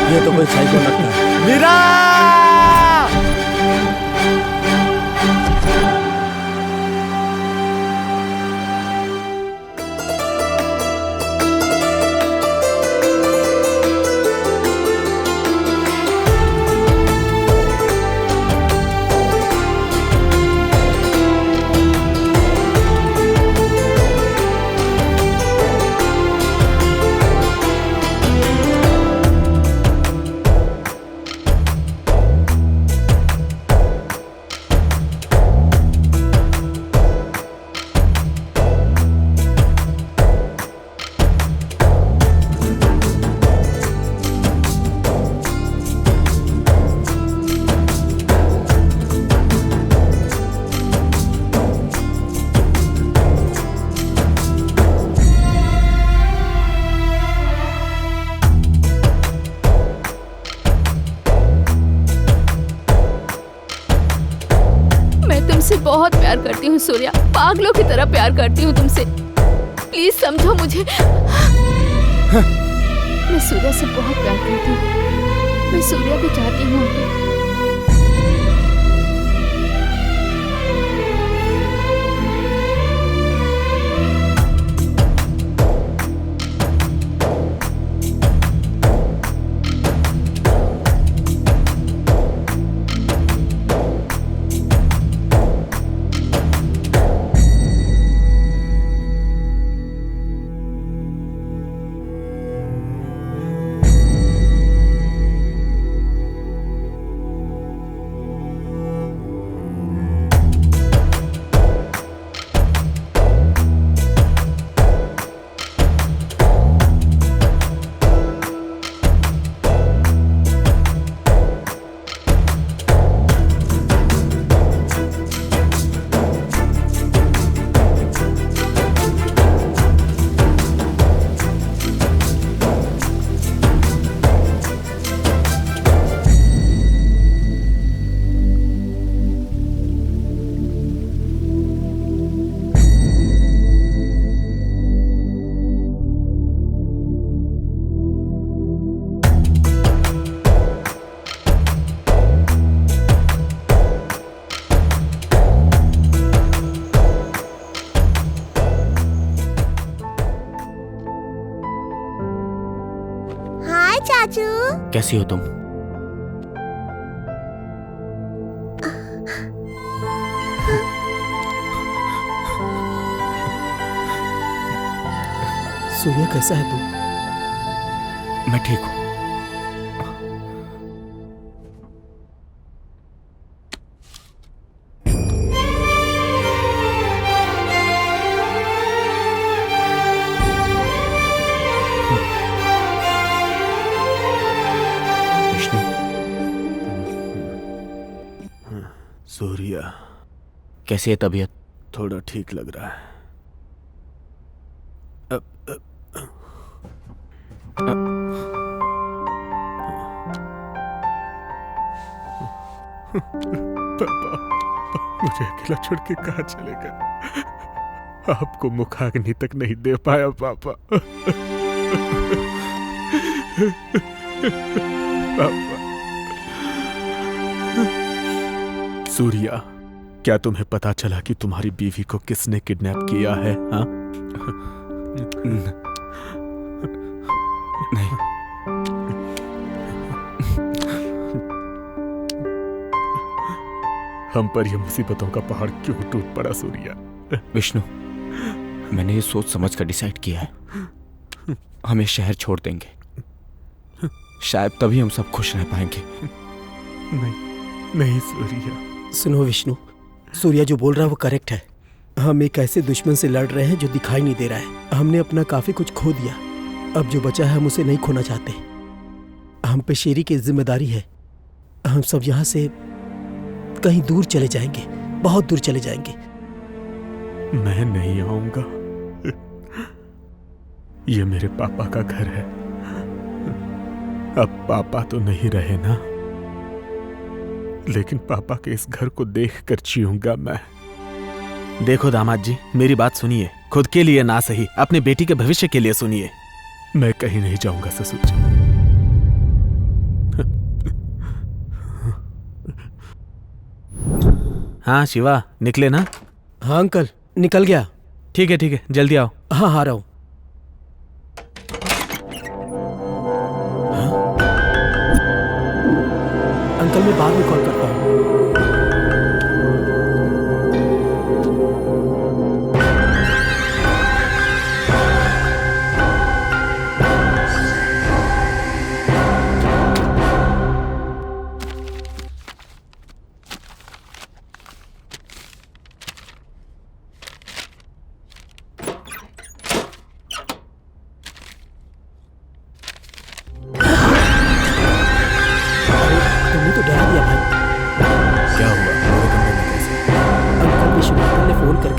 ये तो कोई साइको लगता है। मीरा! बहुत प्यार करती हूँ सूर्या, पागलों की तरह प्यार करती हूँ तुमसे। प्लीज समझो मुझे। मैं सूर्या से बहुत प्यार करती हूँ। मैं सूर्या को चाहती हूँ। कैसी हो तुम? सूर्या कैसा है तू? मैं ठीक हूँ। सूर्या, कैसी है तबीयत? थोड़ा ठीक लग रहा है। पापा, मुझे अकेला छोड़ के कहाँ चले गए? आपको मुखाग्नि तक नहीं दे पाया पापा। पापा। सूर्या, क्या तुम्हें पता चला कि तुम्हारी बीवी को किसने किडनैप किया है? हाँ? नहीं। हम पर यह मुसीबतों का पहाड़ क्यों टूट पड़ा सूर्या? विष्णु, मैंने ये सोच समझ कर डिसाइड किया है। हम ये शहर छोड़ देंगे। शायद तभी हम सब खुश रह पाएंगे। नहीं सूर्या। सुनो विष्णु, सूर्या जो बोल रहा है वो करेक्ट है। हम एक ऐसे दुश्मन से लड़ रहे हैं जो दिखाई नहीं दे रहा है। हमने अपना काफी कुछ खो दिया, अब जो बचा है हम उसे नहीं खोना चाहते। हम पे शेरी की जिम्मेदारी है। हम सब यहाँ से कहीं दूर चले जाएंगे, बहुत दूर चले जाएंगे। मैं नहीं आऊंगा। ये मेरे पापा का घर है। अब पापा तो नहीं रहे ना, लेकिन पापा के इस घर को देखकर जीऊंगा मैं। देखो दामाद जी, मेरी बात सुनिए। खुद के लिए ना सही, अपने बेटी के भविष्य के लिए सुनिए। मैं कहीं नहीं जाऊंगा ससुर जी। हाँ शिवा, निकले ना? हाँ अंकल, निकल गया। ठीक है, जल्दी आओ। हाँ आ रहा हूँ। अंकल मैं बाद में कॉल करता हूँ।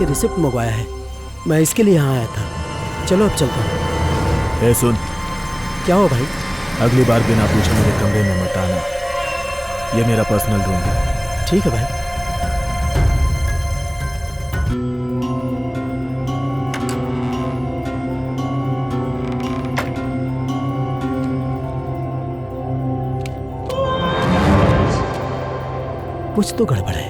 रिसिप्ट मंगवाया है, मैं इसके लिए यहाँ आया था। चलो अब चलता हूँ। ए सुन। क्या हो भाई? अगली बार बिना पूछे मेरे कमरे में मत आना। ये मेरा पर्सनल रूम है। ठीक है भाई। कुछ तो गड़बड़ है।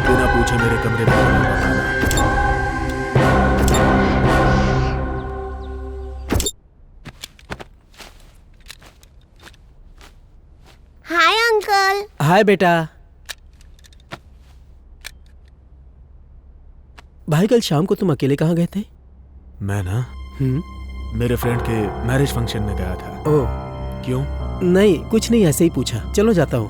बिना पूछे मेरे कमरे में आना बताना। Hi uncle. हाय बेटा। भाई कल शाम को तुम अकेले कहाँ गए थे? मैं ना मेरे फ्रेंड के मैरिज फंक्शन में गया था। ओह क्यों? नहीं कुछ नहीं, ऐसे ही पूछा। चलो जाता हूँ।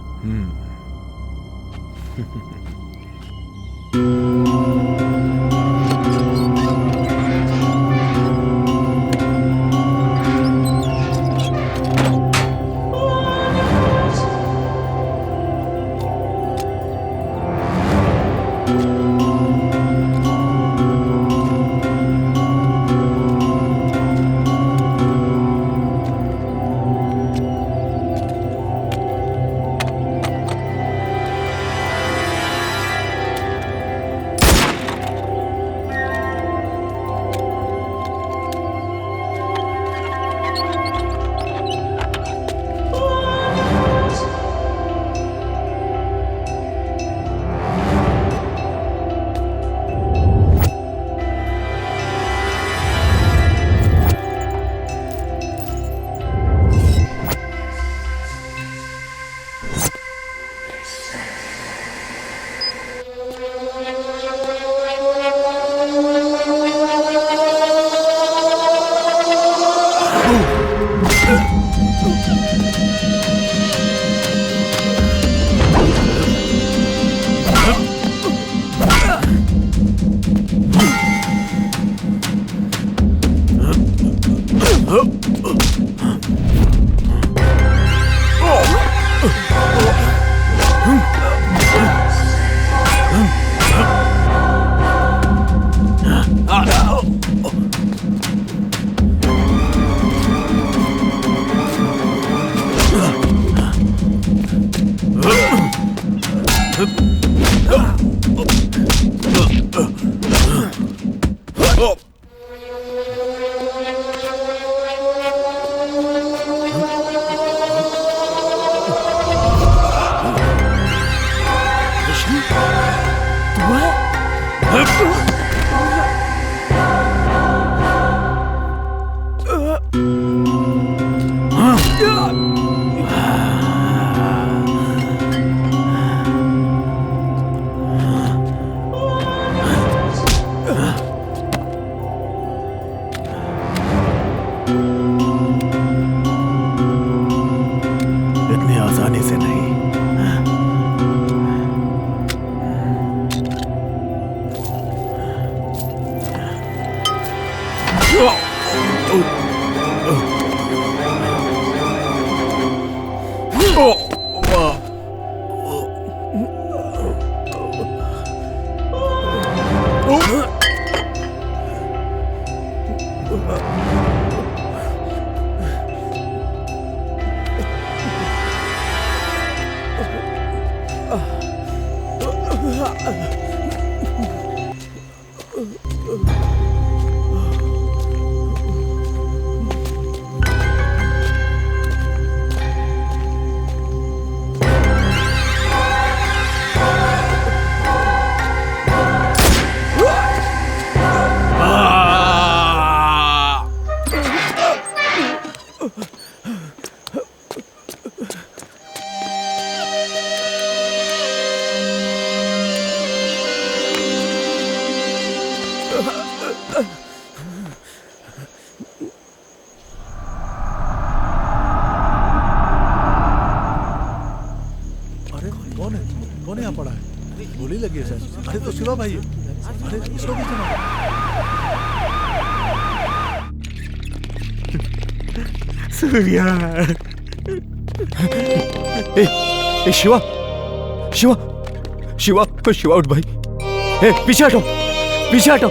इतनी आसानी से नहीं। लगी है सर। अरे तो शिवा भाई, अरे इसको भी सुनो। सूर्या। ए शिवा, शिवा, शिवा, शिवा उठ भाई। ए पीछे हटो, पीछे हटो।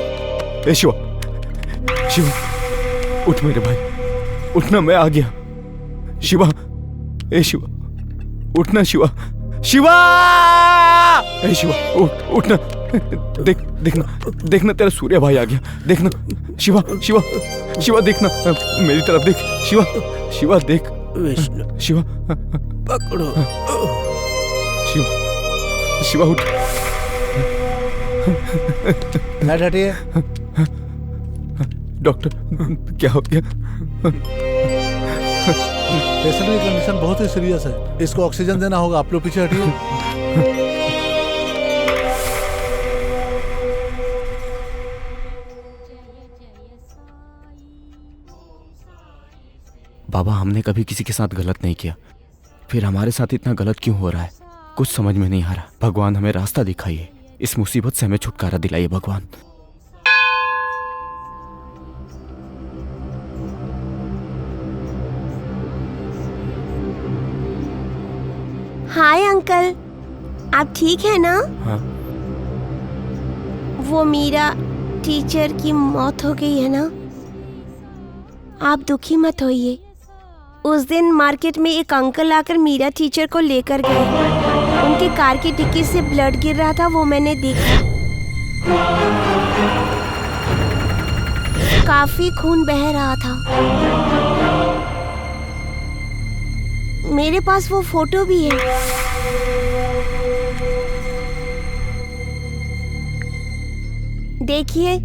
ए शिवा, शिवा उठ मेरे भाई, उठना, मैं आ गया। शिवा, ए शिवा उठना, शिवा, शिवा, ए शिवा उठना, देखना तेरा सूर्या भाई आ गया, देखना। शिवा, शिवा, शिवा देखना, मेरी तरफ देख। शिवा, शिवा देख। विष्णु, शिवा पकड़ो। शिवा, शिवा उठ। लाइट हटिए। डॉक्टर क्या हो गया? पेशेंट की कंडीशन बहुत ही सीरियस है, इसको ऑक्सीजन देना होगा। आप लोग पीछे हटिए। बाबा, हमने कभी किसी के साथ गलत नहीं किया, फिर हमारे साथ इतना गलत क्यों हो रहा है? कुछ समझ में नहीं आ रहा। भगवान हमें रास्ता दिखाइए, इस मुसीबत से हमें छुटकारा दिलाइए भगवान। हाय अंकल, आप ठीक है ना? हाँ। वो मीरा टीचर की मौत हो गई है ना? आप दुखी मत होइए। उस दिन मार्केट में एक अंकल आकर मीरा टीचर को लेकर गए। उनके कार की डिक्की से ब्लड गिर रहा था, वो मैंने देखा। काफी खून बह रहा था। मेरे पास वो फोटो भी है। देखिए, ये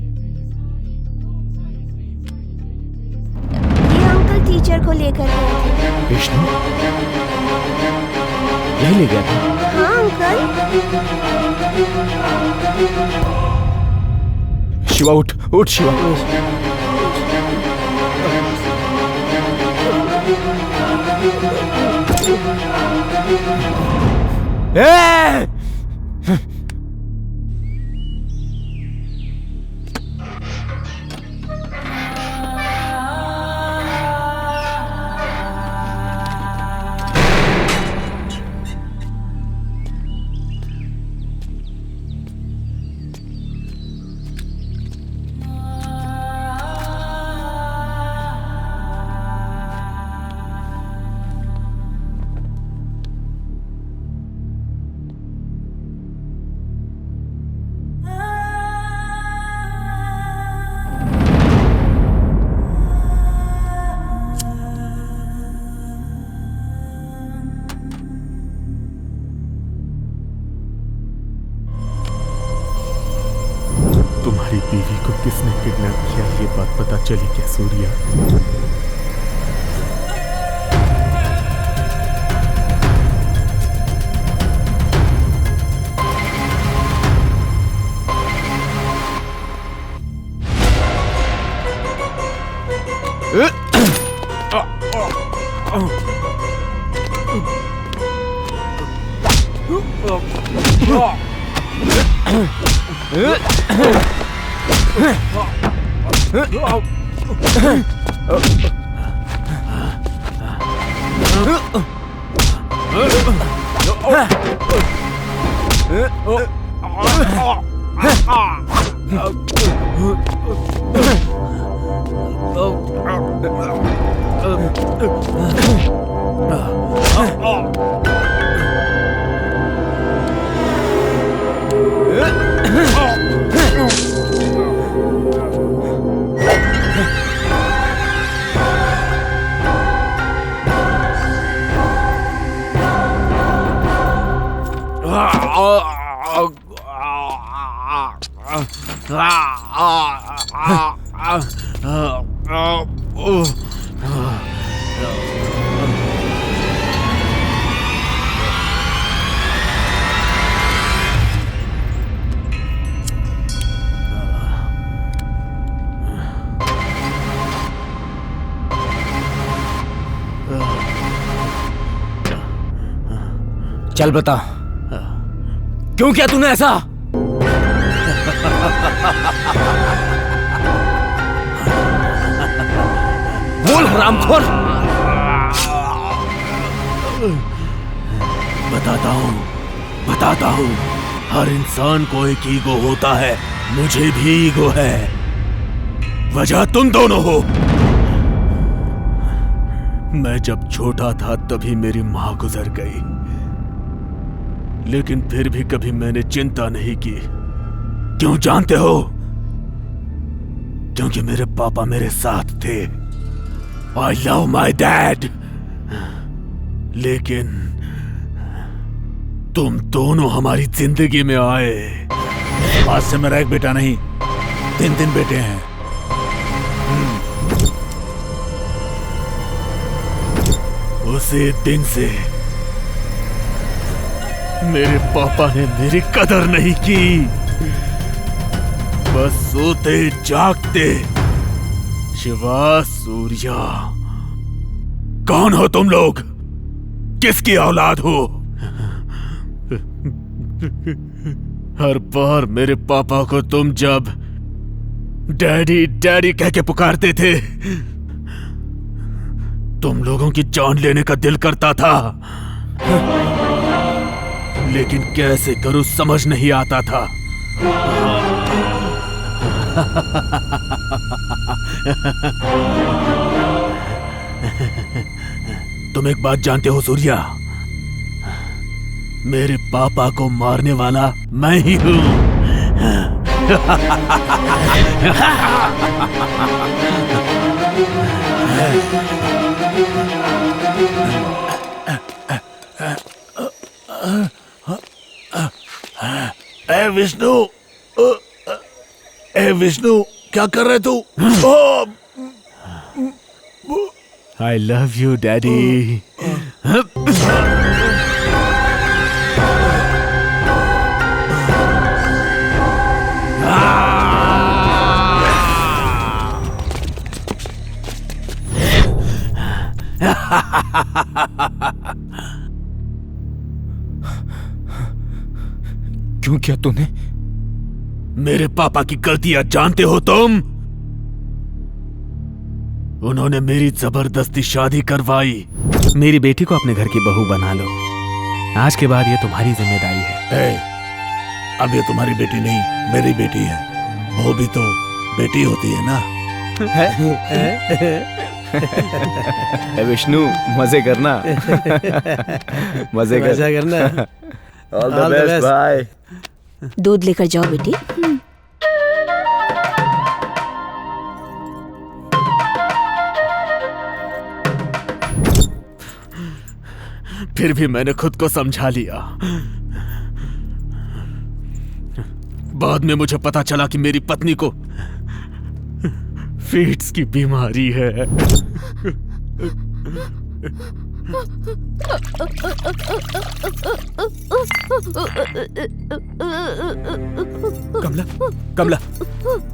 अंकल टीचर को लेकर गए थे। विष्णु यही ले गया था? हाँ अंकल। शिवा उठ, उठ शिवा। ए! तुम्हारी बीवी को किसने किडनैप किया, ये बात पता चली क्या सूर्या? चल बता, क्यों किया तूने ऐसा? बोल हरामखोर। बताता हूँ, हर इंसान को एक ईगो होता है, मुझे भी ईगो है। वजह तुम दोनों हो। मैं जब छोटा था तभी मेरी माँ गुजर गई, लेकिन फिर भी कभी मैंने चिंता नहीं की। क्यों जानते हो? क्योंकि मेरे पापा मेरे साथ थे। I love my dad। लेकिन तुम दोनों हमारी जिंदगी में आए। आज से मेरा एक बेटा नहीं, 3 बेटे हैं। उसी दिन से मेरे पापा ने मेरी कदर नहीं की। बस सोते जागते शिवा, सूर्या। कौन हो तुम लोग? किसकी औलाद हो? हर बार मेरे पापा को तुम जब डैडी डैडी कह के पुकारते थे, तुम लोगों की जान लेने का दिल करता था, लेकिन कैसे करूं समझ नहीं आता था। तुम एक बात जानते हो सूर्या? मेरे पापा को मारने वाला मैं ही हूं। ए विष्णु, विष्णु क्या कर रहे तू? I love you, Daddy। क्यों किया तूने? मेरे पापा की गलतियां जानते हो तुम? उन्होंने मेरी जबरदस्ती शादी करवाई। मेरी बेटी को अपने घर की बहू बना लो। आज के बाद ये तुम्हारी जिम्मेदारी है। अब ये तुम्हारी बेटी नहीं, मेरी बेटी है। वो भी तो बेटी होती है ना। विष्णु मजे करना। मजे करना। All the best, bye. दूध लेकर जाओ बेटी। फिर भी मैंने खुद को समझा लिया। बाद में मुझे पता चला कि मेरी पत्नी को फीट्स की बीमारी है। कमला, कमला,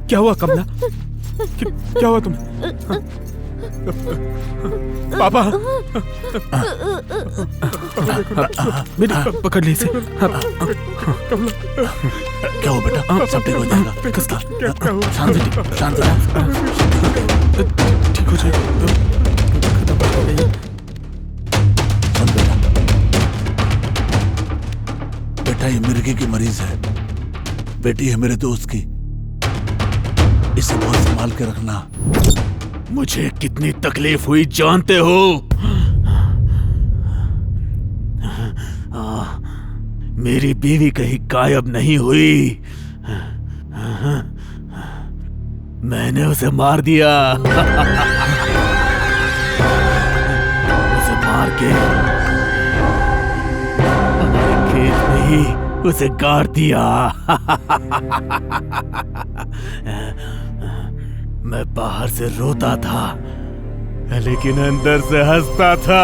क्या हुआ कमला? क्या हुआ तुम्हें? पापा, बेटा पकड़ ले इसे। क्या हुआ बेटा? सब ठीक हो जाएगा। किसका? शांत, शांत, ठीक हो जाएगा। सुन बेटा, बेटा ये मिर्गी की मरीज है, बेटी है मेरे दोस्त की। इसे बहुत संभाल के रखना। मुझे कितनी तकलीफ हुई जानते हो? मेरी बीवी कहीं गायब नहीं हुई। मैंने उसे मार दिया। उसे मार के हमारे खेत में ही उसे गाड़ दिया। मैं बाहर से रोता था, लेकिन अंदर से हंसता था।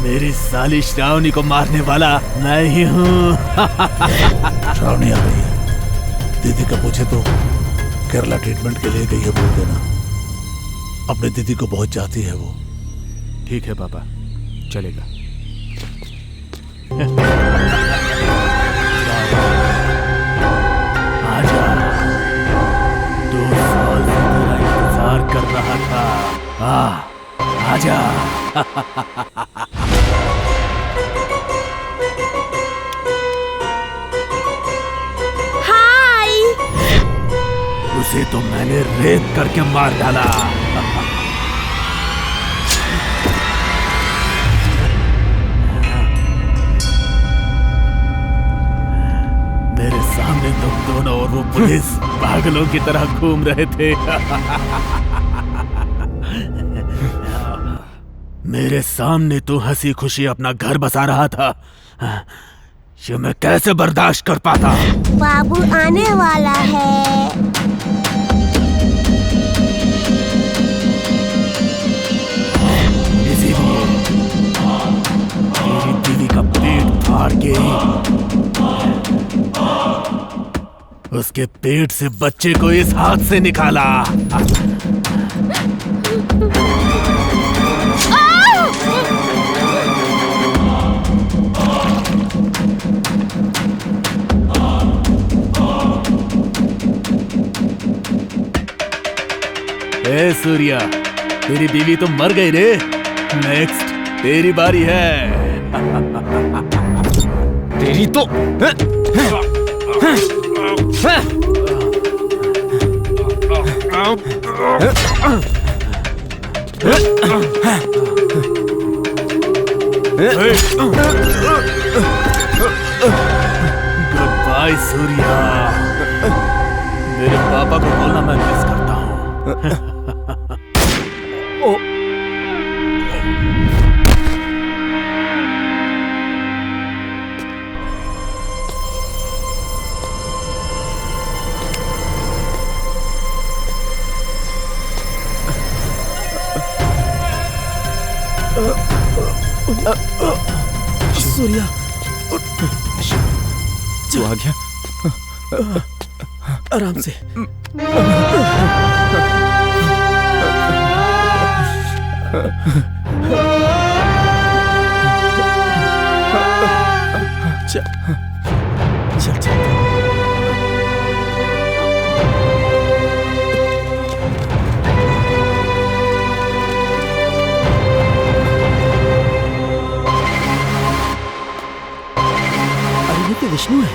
मेरी साली श्रावणी को मारने वाला मैं ही हूँ। श्रावणी आ गई है। दीदी का पूछे तो केरला ट्रीटमेंट के लिए गई है, बोल देना। अपने दीदी को बहुत चाहती है वो। ठीक है पापा, चलेगा। हाय। उसे तो मैंने रेप करके मार डाला। मेरे सामने तुम दोनों और वो पुलिस पागलों की तरह घूम रहे थे। मेरे सामने तू हंसी खुशी अपना घर बसा रहा था। ये मैं कैसे बर्दाश्त कर पाता? बाबू आने वाला है। इसीलिए मेरी बीवी का पेट फाड़ के उसके पेट से बच्चे को इस हाथ से निकाला। ए सूर्या, तेरी बीवी तो मर गई रे। नेक्स्ट तेरी बारी है। तेरी तो गुड बाय सूर्या। मेरे पापा को बोलना मैं मिस करता हूँ। सूर्या, तू आ गया? आराम से। चल चल चल। अरे ये तो विष्णु है।